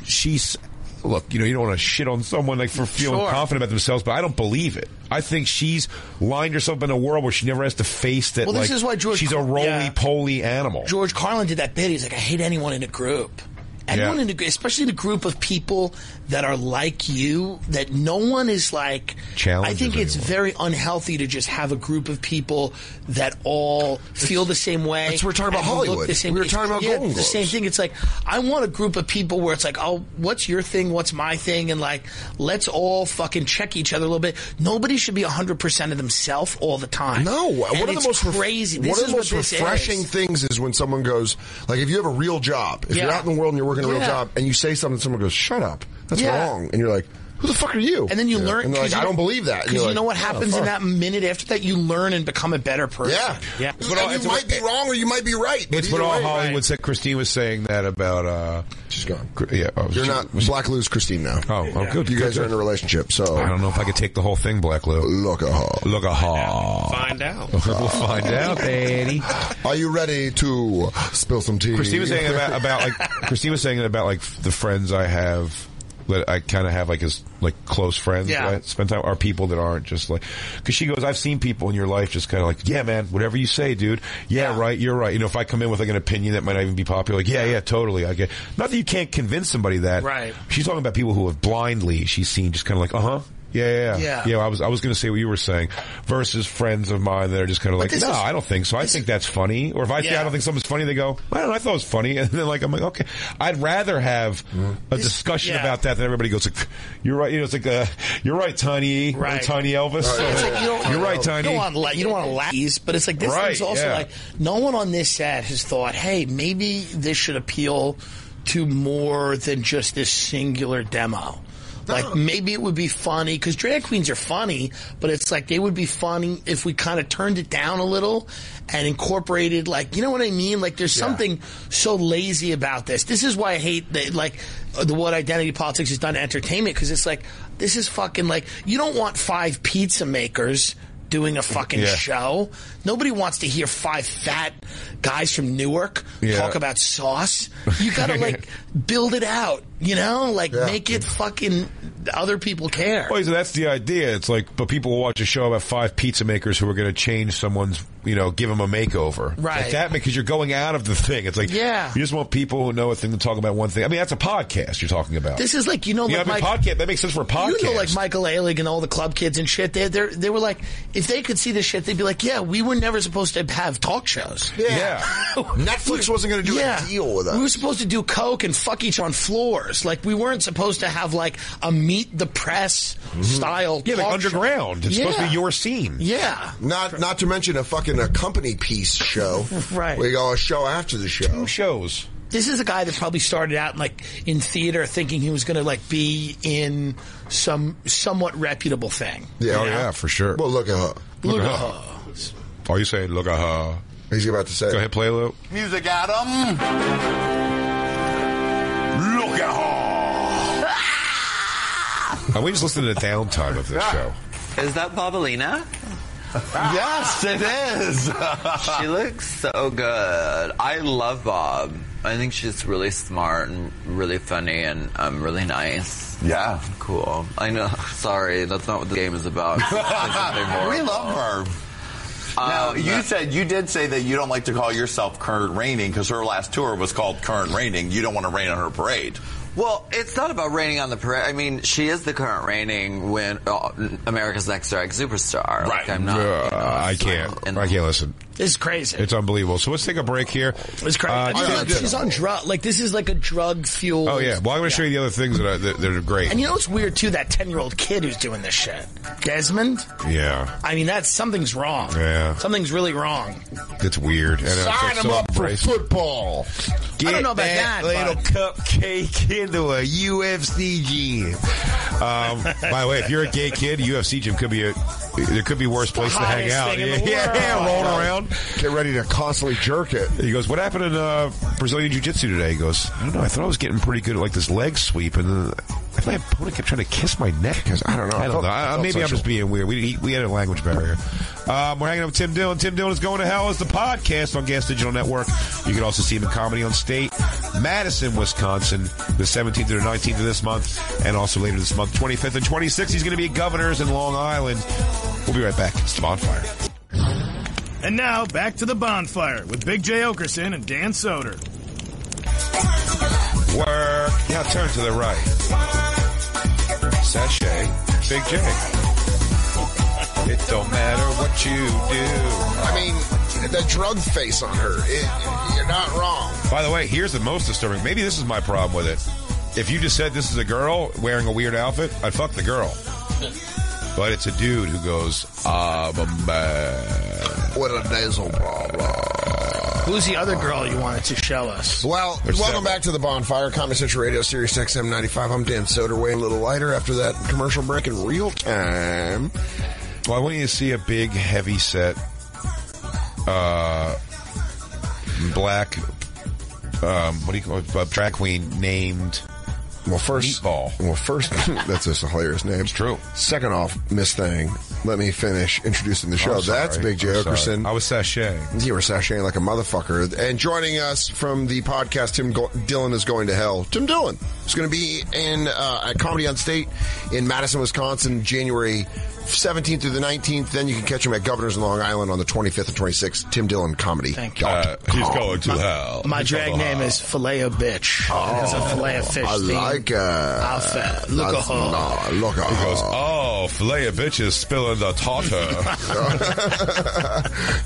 she's, look, you don't want to shit on someone like for feeling confident about themselves, but I don't believe it. I think she's lined herself in a world where she never has to face that, this is why she's a roly-poly animal. George Carlin did that bit. He's like, I hate anyone in a group. Anyone in especially in a group of people that are like you, that no one is like. I think it's very unhealthy to just have a group of people that all feel the same way. That's what we're talking about Hollywood. We were talking about Golden Globes. The same thing. It's like, I want a group of people where it's like, oh, what's your thing? What's my thing? And like, let's all fucking check each other a little bit. Nobody should be 100% of themselves all the time. No. One of the most crazy. One of the most refreshing things is when someone goes, like, if you have a real job, if you're out in the world and you're working a real job, and you say something, someone goes, shut up. That's wrong. And you're like, who the fuck are you? And then you learn. And they're like, I don't believe that. Because you know what happens in that minute after that? You learn and become a better person. Yeah. And you might be wrong or you might be right. It's what all Hollywood said. Christine was saying that about... She's gone. Yeah. You're not... Black Lou's Christine now. Oh, good. You guys are in a relationship, so... I don't know if I could take the whole thing, Black Lou. Look at her. Look at her. Find out. We'll find out, Daddy. Are you ready to spill some tea? Christine was saying about like the friends I have that I kind of have like as like close friends that I spend time are people that aren't just like, because she goes, I've seen people in your life just kind of like, yeah, man, whatever you say, dude. Yeah, right, you're right. If I come in with like an opinion that might not even be popular, like, yeah, totally. I get. Not that you can't convince somebody that. Right. She's talking about people who have blindly, she's seen just kind of like, Yeah. I was going to say what you were saying versus friends of mine that are just kind of like, no, I don't think so. I think that's funny. Or if I say I don't think something's funny, they go, I thought it was funny. And then I'm like, okay. I'd rather have a discussion about that than everybody goes like, you're right. It's like, you're right, Tiny. Right. Tiny Elvis. Right. You're right, Tiny. You don't want to laugh, but it's like this thing's also like, no one on this set has thought, hey, maybe this should appeal to more than just this singular demo. Like, maybe it would be funny, because drag queens are funny, but it's like they would be funny if we kind of turned it down a little and incorporated, like, you know what I mean? Like, there's something so lazy about this. This is why I hate, what identity politics has done to entertainment, because it's like, this is fucking like, you don't want 5 pizza makers doing a fucking show. Nobody wants to hear 5 fat guys from Newark talk about sauce. You gotta build it out, make it fucking other people care. Well, so that's the idea. It's like, but people will watch a show about 5 pizza makers who are going to change someone's, give them a makeover. Right. Like that, because you're going out of the thing. It's like, you just want people who know a thing to talk about one thing. I mean, that's a podcast you're talking about. This is like, podcast, that makes sense for a podcast. Like Michael Ehrlich and all the club kids and shit, they were like, if they could see this shit, they'd be like, yeah, we were never supposed to have talk shows. Yeah. Netflix wasn't going to do a deal with us. We were supposed to do coke and fuck each on floors. Like, we weren't supposed to have like a meet the press style talk like underground. Show. It's supposed to be your scene. Yeah. Not to mention a company piece show. Right. We go a show after the show. 2 shows. This is a guy that probably started out in theater thinking he was going to be in some somewhat reputable thing. Yeah, yeah, for sure. Well, look at her. Look at her. Are you saying look at her? He's about to say. Go ahead, play a little. Music, Adam. Look at her. And we just listen to the downtime of this show. Is that Bobalina? Yes, it is. She looks so good. I love Bob. I think she's really smart and really funny and really nice. Yeah. Cool. I know. Sorry, that's not what the game is about. We love her. Now, you did say that you don't like to call yourself Current Reigning because her last tour was called Current Reigning. You don't want to rain on her parade. Well, it's not about raining on the parade. I mean, she is the current reigning America's Next Superstar. Right. Like, I'm not. I can't listen. This is crazy. It's unbelievable. So let's take a break here. It's crazy. She's on drug. Like, this is like a drug fuel. Oh, yeah. Well, I'm going to show you the other things that are great. And you know what's weird, too? That 10-year-old kid who's doing this shit. Desmond? Yeah. I mean, something's wrong. Yeah. Something's really wrong. It's weird. And sign him up for football. I don't know about that little cupcake into a UFC gym. By the way, if you're a gay kid, UFC gym there could be worse place to hang out. Yeah, rolling around. Get ready to constantly jerk it. He goes, what happened in Brazilian Jiu-Jitsu today? He goes, I don't know. I thought I was getting pretty good at like this leg sweep, and then I thought my opponent kept trying to kiss my neck. I don't know. Maybe I'm just being weird. We had a language barrier. We're hanging out with Tim Dillon. Tim Dillon is Going to Hell is the podcast on Gas Digital Network. You can also see him in comedy on State, Madison, Wisconsin, the 17th to the 19th of this month, and also later this month, 25th and 26th. He's going to be at Governor's in Long Island. We'll be right back. It's the Bonfire. And now, back to the Bonfire with Big J. Oakerson and Dan Soder. Work. Now turn to the right. Sachet. Big J. It don't matter what you do. I mean, the drug face on her. You're not wrong. By the way, here's the most disturbing. Maybe this is my problem with it. If you just said this is a girl wearing a weird outfit, I'd fuck the girl. But it's a dude who goes, I'm a man. With a nasal problem. Who's the other girl you wanted to show us? Well, welcome back to the Bonfire, Comedy Central Radio, Sirius XM 95. I'm Dan Soder, way a little lighter after that commercial break in real time. Well, I want you to see a big, heavy set, black, what do you call it, drag queen named... Meatball. Well, first, that's just a hilarious name. It's true. Second off, Miss Thing, let me finish introducing the show. That's Big J. Oakerson. I was sashaying. You were sashaying like a motherfucker. And joining us from the podcast, Tim Dillon is Going to Hell. Tim Dillon is going to be in at Comedy on State in Madison, Wisconsin, January 17th through the 19th. Then you can catch him at Governor's in Long Island on the 25th and 26th. Tim Dillon Comedy. Thank you. He's going to hell. My drag name is Filet of Bitch. It's a filet of fish. I like it. Outfit. Look at her. Look at her. He goes, oh, filet of bitches spilling the tartar.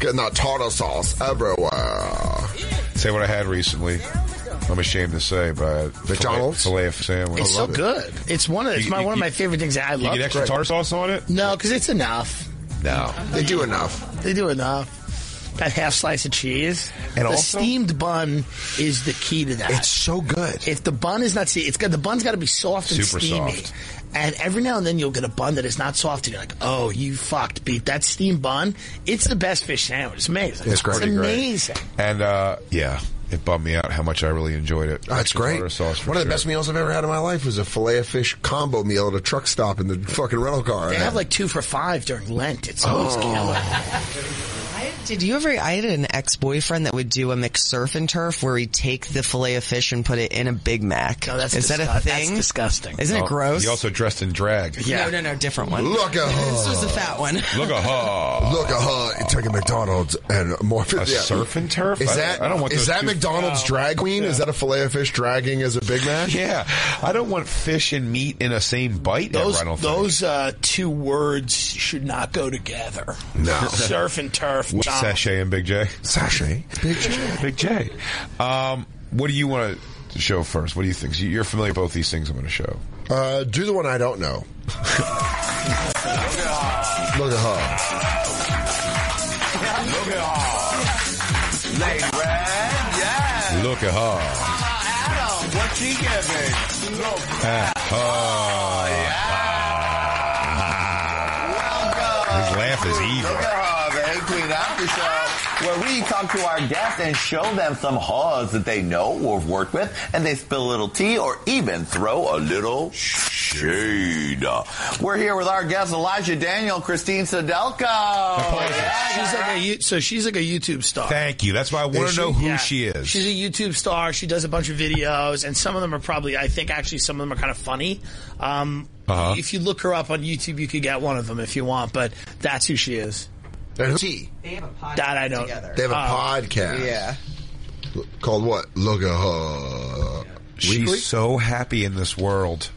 Getting that tartar sauce everywhere. Say what I had recently. I'm ashamed to say, but McDonald's filet of sandwich. It's so good. It's one of my favorite things I love. You get extra tartar sauce on it? No, because it's enough. No, they do enough. They do enough. That half slice of cheese. And the also, steamed bun is the key to that. It's so good. If the bun is not the bun's got to be soft and super steamy. Soft. And every now and then you'll get a bun that is not soft, and you're like, "Oh, you fucked, beat that steamed bun." It's the best fish sandwich. It's amazing. It's great. It's amazing. And yeah. It bummed me out how much I really enjoyed it. That's great. One of the best meals I've ever had in my life was a filet of fish combo meal at a truck stop in the fucking rental car. They have like 2 for $5 during Lent. It's always killer. Did you ever? I had an ex-boyfriend that would do a McSurf and Turf where he'd take the filet of fish and put it in a Big Mac. No, is that a thing? That's disgusting. Isn't it gross? He also dressed in drag. Yeah. No, different one. Look at her. This was the fat one. Look at her. Look at her. Take a McDonald's and more. Surf and Turf? Is that, I don't want is that McDonald's drag queen? Yeah. Is that a filet of fish dragging as a Big Mac? Yeah. I don't want fish and meat in a same bite. Those 2 words should not go together. No. Surf and Turf. Sachet and Big J. Sachet. Big J. Big J. What do you want to show first? What do you think? You're familiar with both these things I'm going to show. Do the one I don't know. Look at her. Look at her. Lady Red, yeah. Look at her. Adam, what's she giving? Look at her. Welcome. His laugh is evil. Look at her, the Hey Queen After Show, where we talk to our guests and show them some husbands that they know or have worked with, and they spill a little tea or even throw a little shade. We're here with our guests, Elijah Daniel, Christine Sedelka. She's like a YouTube star. Thank you. That's why I want to know who she is. She's a YouTube star. She does a bunch of videos, and some of them are probably, I think actually some of them are kind of funny. If you look her up on YouTube, you could get one of them if you want, but that's who she is. And who's he? They have a podcast That I know. together. They have a podcast. Yeah. Called what? Look at her. She's so happy in this world.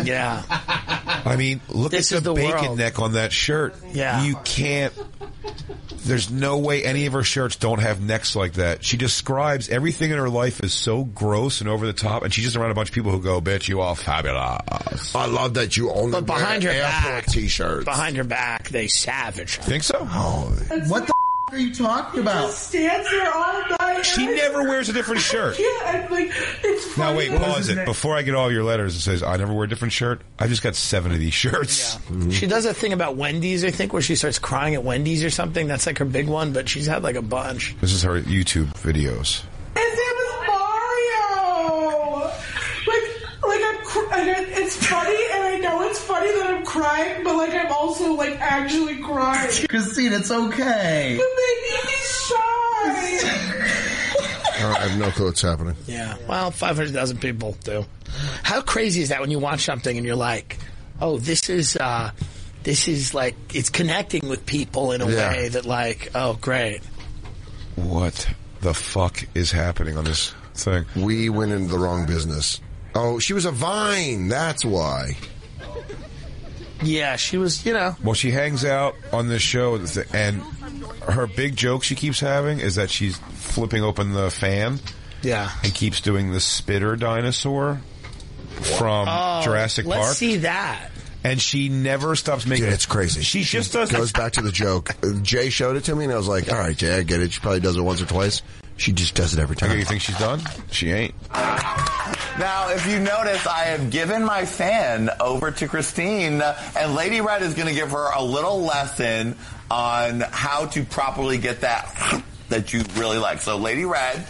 Yeah. I mean, look at the bacon world. neck on that shirt. Yeah. You can't... There's no way any of her shirts don't have necks like that. She describes everything in her life as so gross and over the top, and she's just around a bunch of people who go, bitch, you all fabulous. I love that you only But behind wear her airport back, T-shirts. Behind her back, they savage her. Think so? What the are you talking about? Just stands there all night. She never wears a different shirt. Yeah, and like it's Now funny. wait, pause it. Before I get all your letters, it says, I never wear a different shirt. I've just got 7 of these shirts. Yeah. Mm-hmm. She does a thing about Wendy's, I think, where she starts crying at Wendy's or something. That's like her big one, but she's had like a bunch. This is her YouTube videos. His name is Mario. It's funny, and I know it's funny that I'm crying, but like I'm also like actually crying. Christine, it's okay. But maybe he's shy. I have no clue what's happening. Yeah. Well, 500,000 people do. How crazy is that when you watch something and you're like, oh, this is like, it's connecting with people in a way that like, oh, great. What the fuck is happening on this thing? We went into the wrong business. Oh, she was a Vine. That's why. Yeah, she was, you know. Well, she hangs out on this show, and her big joke she keeps having is that she's flipping open the fan. Yeah. And keeps doing the spitter dinosaur from Jurassic Park. Let's see that. And she never stops making Dude, it's crazy. She just does goes back to the joke. Jay showed it to me, and I was like, all right, Jay, I get it. She probably does it once or twice. She just does it every time. Okay, you think she's done? She ain't. Now, if you notice, I have given my fan over to Christine, and Lady Red is going to give her a little lesson on how to properly get that you really like. So, Lady Red,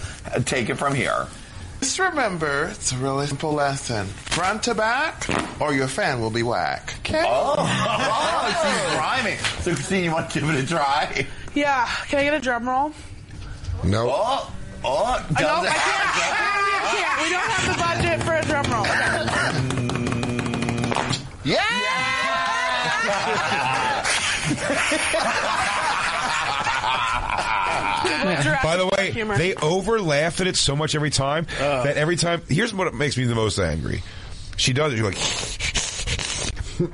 take it from here. Just remember, it's a really simple lesson. Front to back, or your fan will be whack. Okay? She's rhyming. So, Christine, you want to give it a try? Yeah. Can I get a drum roll? No. I can't. We don't have the budget for a drum roll. By the way, they over laugh at it so much every time that every time. Here's what makes me the most angry. She does it. You're like.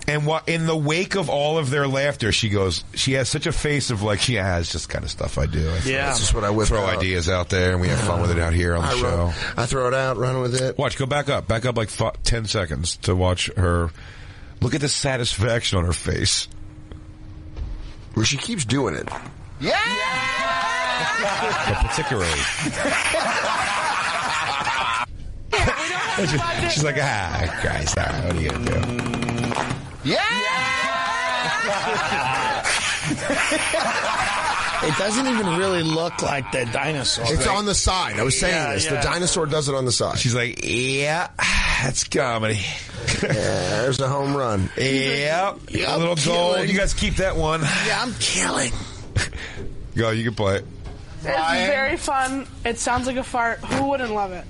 And in the wake of all of their laughter, she goes, she has such a face of like, yeah, it's just kind of stuff I do. Yeah. It's just what I whip throw out. ideas out there, and we have fun with it out here on the show. I throw it out, run with it. Watch, go back up like 10 seconds to watch her. Look at the satisfaction on her face. Well, she keeps doing it. But particularly. She's like, Christ, what are you going to do? It doesn't even really look like the dinosaur. It's on the side. I was saying this. The dinosaur does it on the side. She's like, yeah, that's comedy. There's a home run. Yep. A little goal. You guys keep that one. Yeah, I'm killing. Go, you can play it. It's very fun. It sounds like a fart. Who wouldn't love it?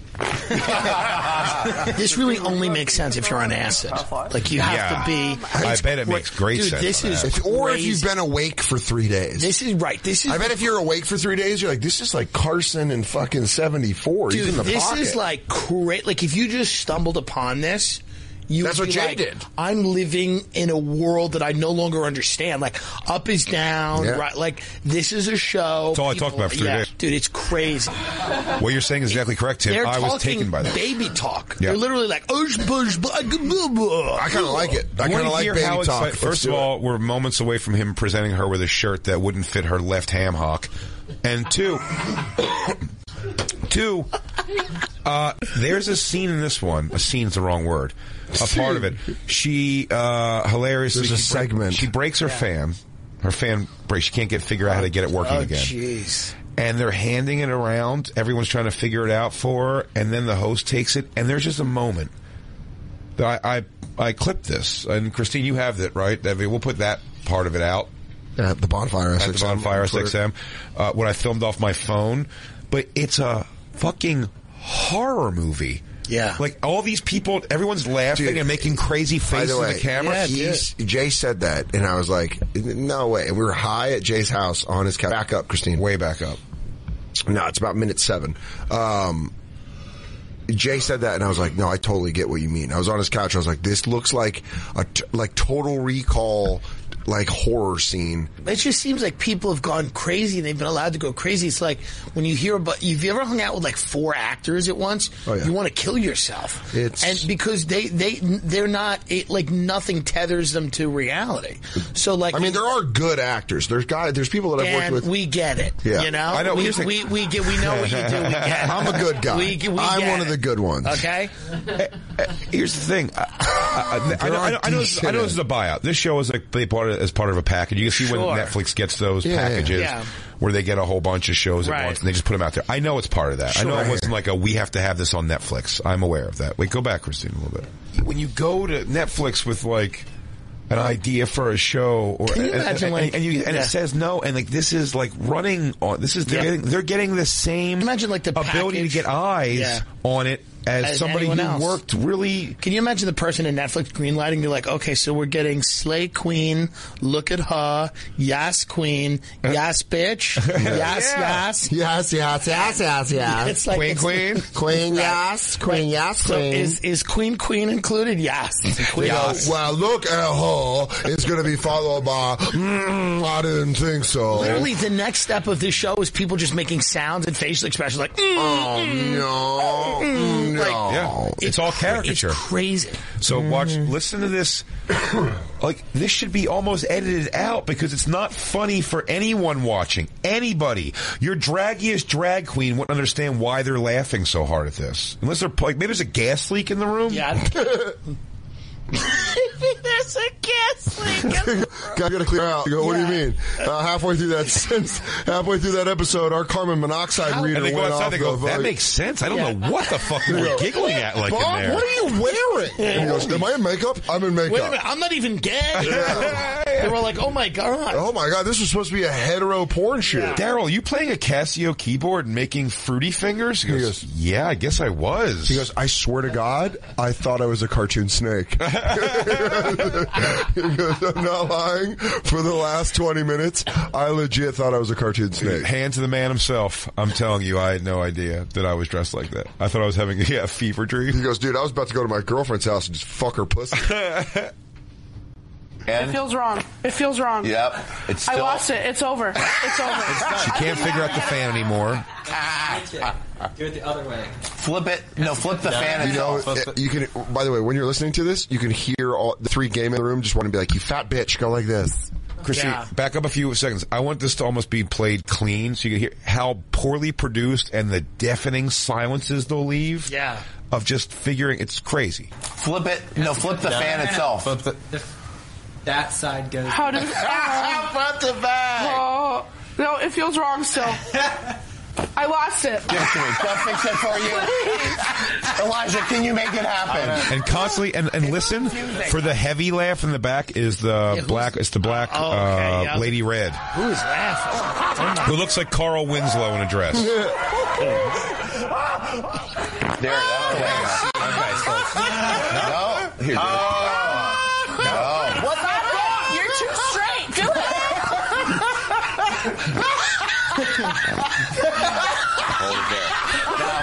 This really only makes sense if you're on acid. Like you have to be. I bet it makes great sense. This is or if you've been awake for 3 days. This is right. This is. I bet if you're awake for 3 days, you're like, this is like Carson and fucking 74. Dude, He's in the this pocket. is like great. Like if you just stumbled upon this. That's what Jay did. I'm living in a world that I no longer understand. Like up is down, right? Like this is a show. That's all I talked about for 3 days. Dude, it's crazy. What you're saying is exactly correct, Tim. They're I was taken by that. Baby talk. Yeah. They're literally like, I kind of like it. I kind of like baby talk. First of all, we're moments away from him presenting her with a shirt that wouldn't fit her left ham hock. And two, there's a scene in this one. A scene's the wrong word. A part of it. She hilariously. There's a segment. She breaks her fan. Her fan breaks. She can't figure out how to get it working again. Jeez. And they're handing it around. Everyone's trying to figure it out for her. And then the host takes it. And there's just a moment that I clipped this. And Christine, you have that, right? We'll put that part of it out. At the Bonfire SXM. At the Bonfire SXM. When I filmed off my phone. But it's a fucking horror movie. Yeah. Like, all these people, everyone's laughing and making crazy faces at the camera. Jay said that, and I was like, no way. And we were high at Jay's house on his couch. Back up, Christine. Way back up. No, it's about minute 7. Jay said that, and I was like, no, I totally get what you mean. I was on his couch. I was like, this looks like like Total Recall, like horror scene. It just seems like people have gone crazy and they've been allowed to go crazy. It's like when you hear about, you've ever hung out with like 4 actors at once? Oh, yeah. You want to kill yourself. And because they're not, like nothing tethers them to reality. So like, I mean, there are good actors. There's people that I've worked with. We get it. Yeah. You know? I know. We know what you do. We get it. I'm a good guy. I'm one of the good ones. Okay? Here's the thing. I know this is a buyout. This show is like they bought it as part of a package. You can see when Netflix gets those packages where they get a whole bunch of shows at once and they just put them out there. I know it's part of that. I know it wasn't like we have to have this on Netflix. I'm aware of that. Wait, go back, Christine, a little bit. When you go to Netflix with like an idea for a show, or can you imagine, it says no, and like this is like running on. This is they're getting the same ability to get eyes on it as somebody who worked really. Can you imagine the person in Netflix greenlighting? You're like, okay, so we're getting Slay Queen, look at her, Yas Queen, Yas Bitch, Yas. It's like Queen Yas. So is Queen included? Yes. Well, look at her. It's going to be followed by, I didn't think so. Literally, the next step of this show is people just making sounds and facial expressions like, no. It's all caricature. It's crazy. So listen to this. Like, this should be almost edited out because it's not funny for anyone watching. Anybody. Your draggiest drag queen wouldn't understand why they're laughing so hard at this. Unless they're like, maybe there's a gas leak in the room. Yeah. There's a gas leak. Gotta clear out. You go, what do you mean? Halfway through that episode, our carbon monoxide reader and they go went outside, off. They go, that makes sense. I don't know what the fuck you were giggling at like Bob, in there. what are you wearing? And he goes, am I in makeup? I'm in makeup. Wait a minute, I'm not even gay. They were like, oh my god, this was supposed to be a hetero porn shoot. Daryl, you playing a Casio keyboard and making fruity fingers? He goes, yeah, I guess I was. He goes, I swear to God, I thought I was a cartoon snake. He goes, I'm not lying. For the last 20 minutes, I legit thought I was a cartoon snake. Hand to the man himself. I'm telling you, I had no idea that I was dressed like that. I thought I was having a fever dream. He goes, dude, I was about to go to my girlfriend's house and just fuck her pussy. It feels wrong. Yep. I lost it. It's over. She can't figure out the fan anymore. Do it the other way. Flip it. No, flip the fan itself. You can. By the way, when you're listening to this, you can hear all the 3 gay men in the room just want to be like, you fat bitch, go like this. Chrissy, back up a few seconds. I want this to almost be played clean so you can hear how poorly produced and the deafening silences they'll leave. Yeah. Of just figuring, it's crazy. Flip it. No, flip the fan itself. That side goes. How does front to back? Oh, no, it feels wrong still. I lost it. Give it to me. They'll fix it for you. Elijah, can you make it happen? And constantly, and listen, for the heavy laugh in the back is the black Lady Red. Who is laughing? Who looks like Carl Winslow in a dress. There, that's the way. Okay, so. No, here, What's that? You're too straight. Do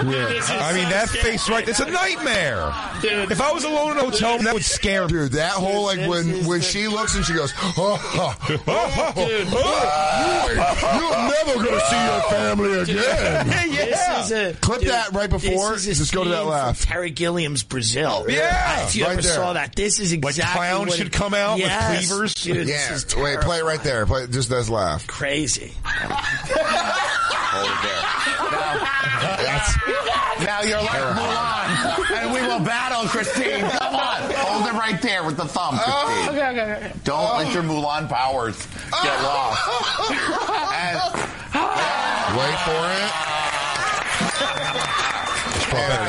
I mean, that face right, it's a nightmare. Dude. If I was alone in a hotel, that would scare me. Dude, that whole, like, when she looks and she goes, Dude. You're never going to see your family again. Clip that right before. Just go to that laugh. Terry Gilliam's Brazil. Yeah. If you ever saw that, this is exactly like clowns should come out with cleavers. Dude, this is wait, play it right there. Play just this laugh. Crazy. Hold it there. Now you're like Mulan, and we will battle, Christine. Come on, hold it right there with the thumb, Christine. Okay. Don't let your Mulan powers get lost. Wait for it.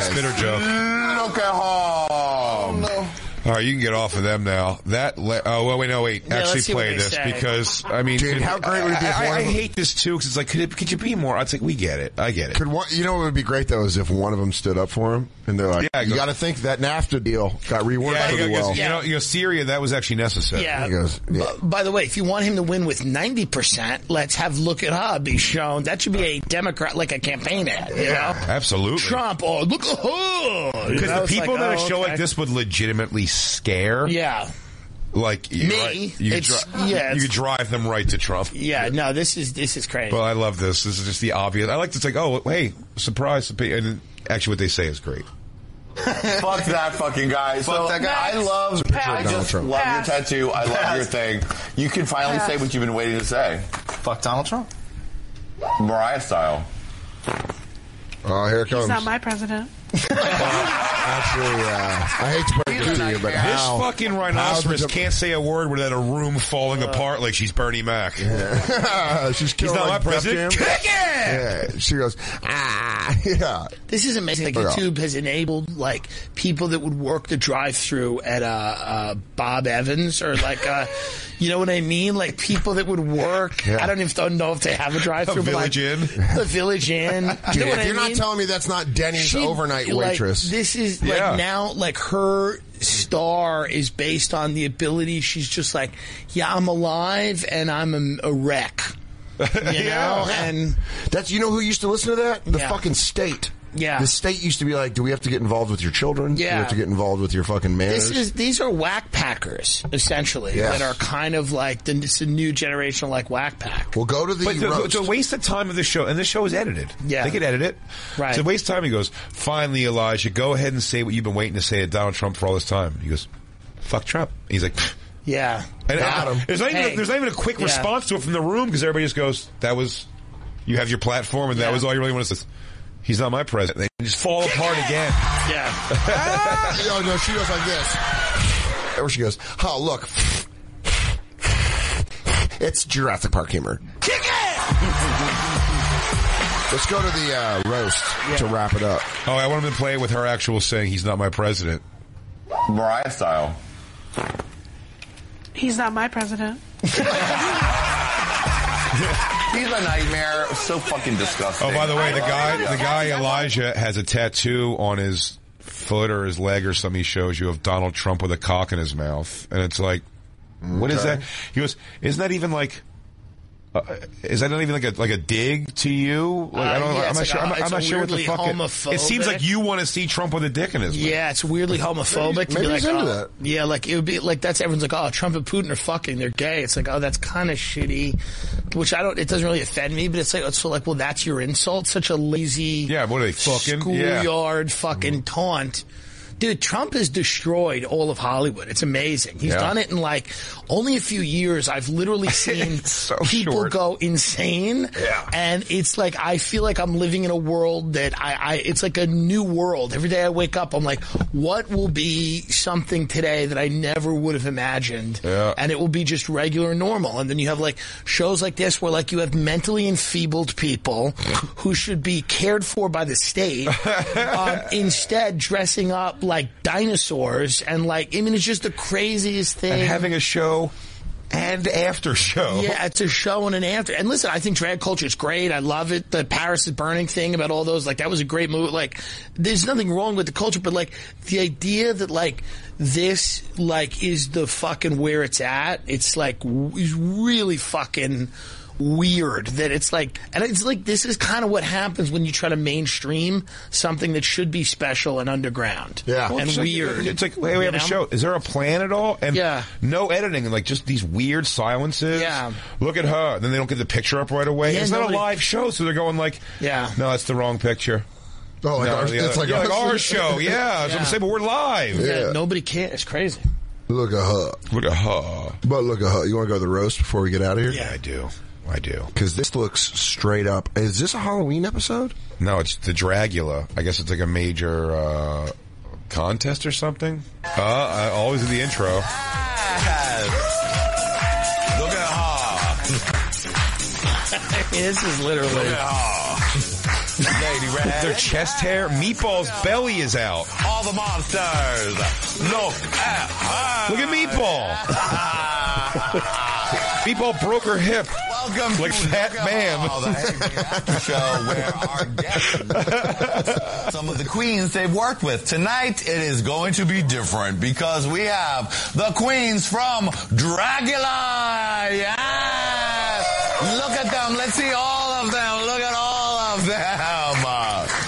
Spitter joke. Look at home. No. All right, you can get off of them now. Wait. Yeah, actually let's see what play they this say. because, I mean... Dude, how great would it be if one I of them... hate this, too, because it's like, could you be more... It's like, we get it. I get it. You know what would be great, though, is if one of them stood up for him, and they're like, you got to think that NAFTA deal got reworked pretty well. You know, Syria, that was actually necessary. Yeah. He goes, By the way, if you want him to win with 90%, let's have Look at Her be shown. That should be a Democrat, like a campaign ad, you know? Absolutely. Trump, look at her. Because the people that a show like this would legitimately scare... Yeah. Like me, you could drive them right to Trump. Yeah, no, this is crazy. Well, I love this. This is just the obvious. I like to think, oh, hey, surprise! And actually, what they say is great. Fuck that fucking guy. Fuck that guy. I just love your tattoo. I love your thing. You can finally say what you've been waiting to say. Fuck Donald Trump. Mariah style. Oh, here it comes. He's not my president. Actually, I hate to break it to you, but this fucking rhinoceros can't say a word without a room falling apart like she's Bernie Mac. Yeah. He's not my president. Kick it! Yeah. She goes, yeah. This is amazing. Like, YouTube has enabled, like, people that would work the drive-thru at Bob Evans or, like, you know what I mean? Like, people that would work. Yeah. I don't even know if they have a drive-thru. A Village Inn. The Village Inn. Dude, you know if you're not telling me that's not Denny's overnight waitress. Like, this is, like, now, like, her star is based on the ability. She's just like, yeah, I'm alive and I'm a wreck. You know? And that's, you know who used to listen to that? The fucking state. Yeah. The state used to be like, do we have to get involved with your children? Yeah. Do we have to get involved with your fucking manners? These are whack packers, essentially, that are kind of like, it's a new generation like whack pack. Well, go to the roast. It's a waste of time of the show, and this show is edited. Yeah. They can edit it. Right. It's a waste of time. He goes, finally, Elijah, go ahead and say what you've been waiting to say to Donald Trump for all this time. He goes, fuck Trump. He's like, yeah. And there's not even a quick response to it from the room because everybody just goes, you have your platform and that was all you really want to say. He's not my president. They just fall apart again. Yeah. No, she goes like this. Or she goes, oh, look. It's Jurassic Park humor. Kick it! Let's go to the roast to wrap it up. Oh, I want him to play it with her actual saying, he's not my president. Mariah style. He's not my president. He's a nightmare. So fucking disgusting. Oh, by the way, the guy Elijah has a tattoo on his foot or his leg or something. He shows you of Donald Trump with a cock in his mouth, and it's like, what is that? He goes, isn't that even like? Is that not even like a dig to you? Like, I'm not sure what the fuck. It seems like you want to see Trump with a dick in his mouth. Yeah, it's weirdly homophobic. Maybe he's into that. Yeah, like it would be like that's everyone's like, oh, Trump and Putin are fucking, they're gay. It's like, oh, that's kind of shitty. Which it doesn't really offend me, but it's like, it's like, well, that's your insult. Such a lazy, what are they fucking schoolyard fucking taunt. Dude, Trump has destroyed all of Hollywood. It's amazing. He's done it in like only a few years. I've literally seen people go insane. Yeah. And it's like, I feel like I'm living in a world that it's like a new world. Every day I wake up, I'm like, what will be something today that I never would have imagined? Yeah. And it will be just regular and normal. And then you have like shows like this where like you have mentally enfeebled people who should be cared for by the state, instead dressing up like dinosaurs and like, I mean, it's just the craziest thing. And having a show and after show. Yeah, it's a show and an after. And listen, I think drag culture is great. I love it. The Paris is Burning thing about all those, like, that was a great movie. Like, there's nothing wrong with the culture, but like, the idea that like, this, like, is the fucking where it's at, it's like, is really fucking weird that it's like, and it's like, this is kind of what happens when you try to mainstream something that should be special and underground. Yeah. And it's weird. Like, it's like, hey, we have a show. Is there a plan at all? And yeah. No editing, and like just these weird silences. Yeah. Look at her. Then they don't get the picture up right away. Yeah, it's not a live show, so they're going like, yeah, no, that's the wrong picture. Oh, like it's like our show. Yeah. So I'm saying, but we're live. Yeah. Nobody cares. It's crazy. Look at her. Look at her. But look at her. You want to go to the roast before we get out of here? Yeah, I do. Because this looks straight up. Is this a Halloween episode? No, it's the Dragula. I guess it's like a major contest or something. Always in the intro. Look at her. This is literally. Look at her. Lady Red. Their chest hair. Meatball's belly is out. All the monsters. Look at her. Look at Meatball. Meatball broke her hip. Welcome like to Fat Man. The After Show, where our guests, some of the queens they've worked with. Tonight, it is going to be different because we have the queens from Dragula. Yes! Look at them. Let's see all of them. Look at all of them.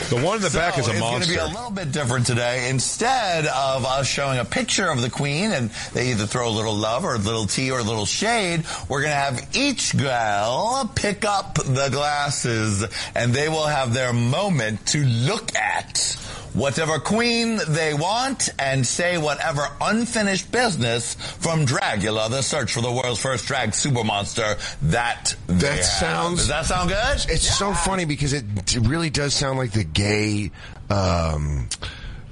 The one in the back is a monster. It's going to be a little bit different today. Instead of us showing a picture of the queen and they either throw a little love or a little tea or a little shade, we're going to have each gal pick up the glasses and they will have their moment to look at whatever queen they want and say whatever unfinished business from Dragula, the search for the world's first drag super monster that sounds. Does that sound good? It's so funny because it really does sound like the gay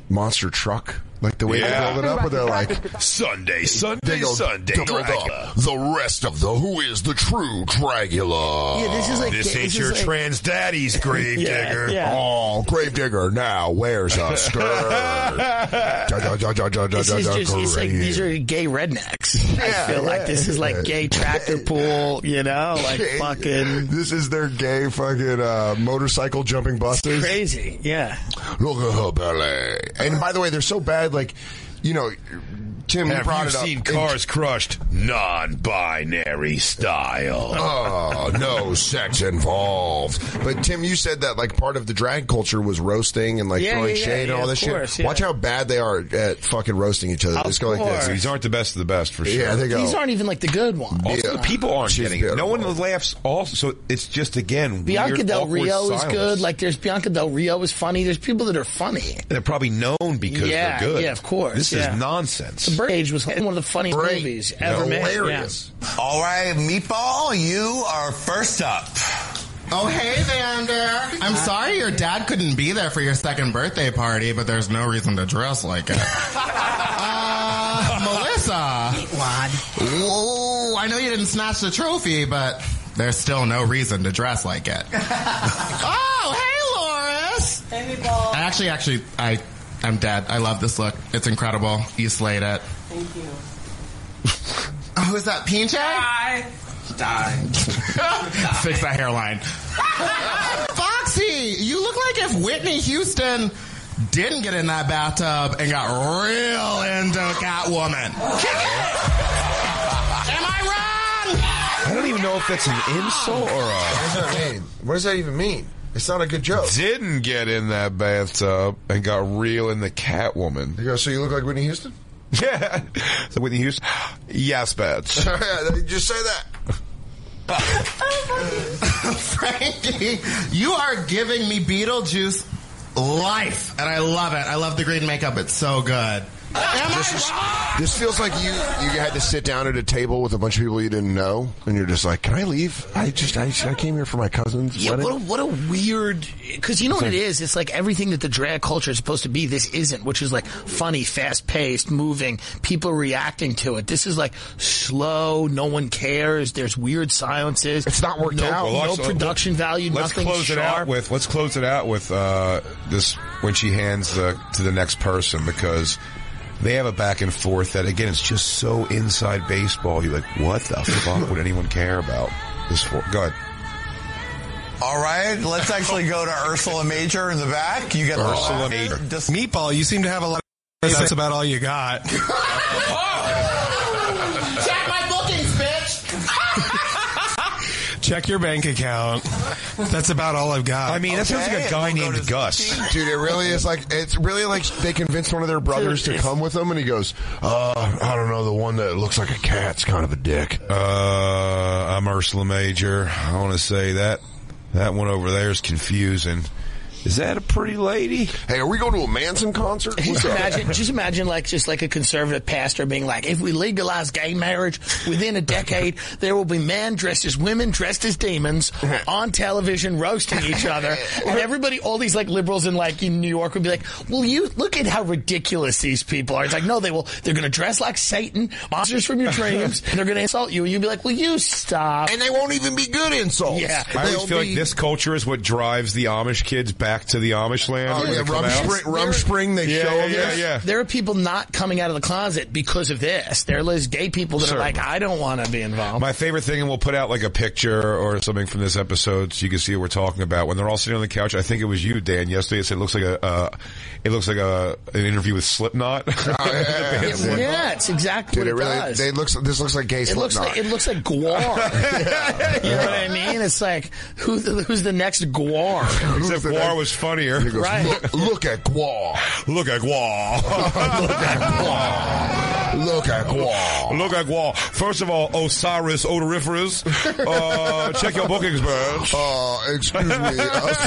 monster truck. Like the way they build it up, where they're like, Sunday, they go, the rest of the Who is the True Dragula? Yeah, this is like this ain't your trans daddy's gravedigger. Yeah. Oh, gravedigger now wears a skirt. It's like these are gay rednecks. I feel like this is like gay tractor pool, like fucking. This is their gay fucking motorcycle jumping busters. It's crazy, yeah. Look at her belly. And by the way, they're so bad. Like, Tim, you brought it up. Have you seen Cars Crushed non-binary style? Oh, no sex involved. But Tim, you said that like part of the drag culture was roasting and throwing shade and all this shit. Watch how bad they are at fucking roasting each other. Just go like this. These aren't the best of the best for sure. Yeah, they go. These aren't even like the good ones. Also, the people aren't getting it. No one laughs. Also, so it's just again. Bianca weird, Del Rio is silence. good. Like there's Bianca Del Rio is funny. There's people that are funny. They're probably known because they're good. Yeah, of course. This is nonsense. The Birdcage was one of the funniest movies ever made. Hilarious. Yeah. All right, Meatball, you are first up. Oh, hey, Vander. I'm sorry your dad couldn't be there for your second birthday party, but there's no reason to dress like it. Melissa. What? Whoa, I know you didn't snatch the trophy, but there's still no reason to dress like it. Oh, hey, Loris. Hey, Meatball. Actually, I'm dead. I love this look. It's incredible. You slayed it. Thank you. Oh, is that Pinche? Hi. Die. Fix that hairline. Foxy, you look like if Whitney Houston didn't get in that bathtub and got real into Catwoman. Am I wrong? I don't even know if that's an insult or a... What does that even mean? It's not a good joke. Didn't get in that bathtub and got real in the Catwoman. You go, so you look like Whitney Houston? Yeah. So Whitney Houston? Yes, bitch. Just say that. Frankie, you are giving me Beetlejuice life, and I love it. I love the green makeup. It's so good. This feels like you had to sit down at a table with a bunch of people you didn't know, and you're just like, can I leave? I came here for my cousin's wedding. What a weird... Because you know what it is? It's like everything that the drag culture is supposed to be, this isn't, which is like funny, fast-paced, moving, people reacting to it. This is like slow, no one cares, there's weird silences. It's not worked out. No production value, nothing Let's close it out with this when she hands to the next person, because... They have a back and forth that, again, it's just so inside baseball. You're like, what the fuck would anyone care about this for? Go ahead. All right, let's actually go to Ursula Major in the back. You get Ursula Major. Meatball, you seem to have a lot of... That's about all you got. Check my bookings, bitch! Check your bank account. That's about all I've got. I mean, that sounds like a guy named Gus. Dude, it's really like they convinced one of their brothers to come with them, and he goes, I don't know, the one that looks like a cat's kind of a dick. I'm Ursula Major. I want to say that one over there is confusing. Is that a pretty lady? Hey, are we going to a Manson concert? Just imagine like a conservative pastor being like, if we legalize gay marriage within a decade, there will be men dressed as women, dressed as demons on television roasting each other. And everybody, all these like liberals in New York would be like, well, you look at how ridiculous these people are. It's like, no, they're going to dress like Satan, monsters from your dreams, and they're going to insult you. And you'd be like, will you stop? And they won't even be good insults. Yeah. I always feel like this culture is what drives the Amish kids back to the Amish land. Oh, yeah, Rumspring, they show them this. Yeah. There are people not coming out of the closet because of this. There are gay people that are like, I don't want to be involved. My favorite thing, and we'll put out like a picture or something from this episode so you can see what we're talking about. When they're all sitting on the couch, I think it was you, Dan, yesterday. It said it looks like an interview with Slipknot. Yeah, it's exactly what it does. This looks like gay Slipknot. It looks like Gwar. You know what I mean? It's like, who's the next Gwar? Except Gwar was funnier. Goes, right. Look at Gwar. Look at Gwar. Look at Gwar. Look at Gwar. Look at Gwar. First of all, Osiris odoriferous. Check your bookings, man. Excuse me.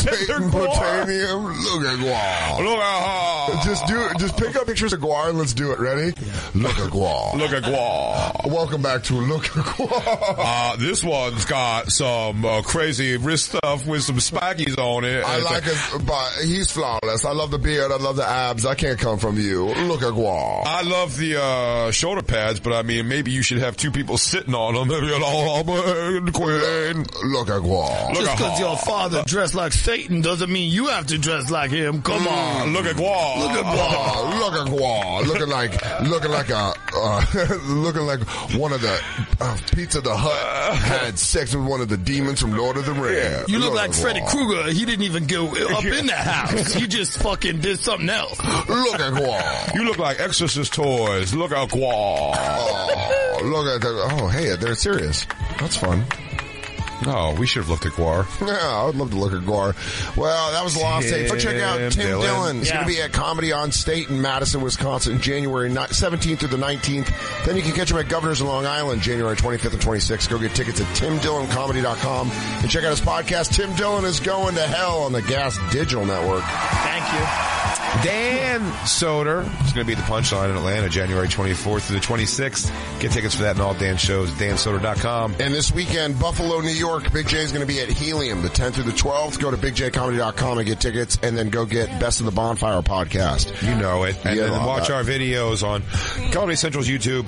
Satan Botanium. Look at Gwar. Look at Just pick up pictures of Gwar and let's do it. Ready? Look at Gwar. Look at Gwar. Welcome back to Look at Gwar. This one's got some crazy wrist stuff with some spikies on it. I like it, but he's flawless. I love the beard. I love the abs. I can't come from you. Look at Gwar. I love the shoulder pads, but I mean, maybe you should have two people sitting on them. Queen. Look at Gwar. Just because your father dressed like Satan doesn't mean you have to dress like him. Come on. Look at Gwar. Look at Gwar. Look at Gwar. Looking like one of the Pizza the Hut had sex with one of the demons from Lord of the Rings. Yeah. You look like Freddy Krueger. He didn't even go up in the house. He just fucking did something else. Look at Gwar. You look like Exorcist toys. Look at Gwar. Oh, look at that. Oh, hey, they're serious. That's fun. Oh, we should have looked at Gwar. Yeah, I would love to look at Gwar. Well, that was the Lost Tape. So check out Tim Dillon. He's going to be at Comedy on State in Madison, Wisconsin, January 17th through the 19th. Then you can catch him at Governor's in Long Island, January 25th and 26th. Go get tickets at timdilloncomedy.com and check out his podcast, Tim Dillon is Going to Hell, on the Gas Digital Network. Thank you. Dan Soder is going to be at the Punchline in Atlanta, January 24th through the 26th. Get tickets for that and all Dan shows at dansoder.com. And this weekend, Buffalo, New York, Big J is going to be at Helium the 10th through the 12th. Go to bigjcomedy.com and get tickets, and then go get Best of the Bonfire podcast. You know it. And then watch our videos on Comedy Central's YouTube.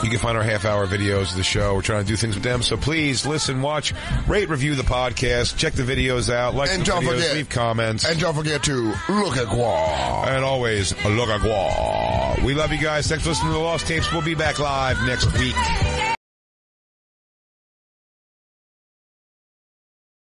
You can find our half-hour videos of the show. We're trying to do things with them. So please listen, watch, rate, review the podcast, check the videos out, like the videos, leave comments. And don't forget to look at Gwar. And always look at Gwar. We love you guys. Thanks for listening to The Lost Tapes. We'll be back live next week.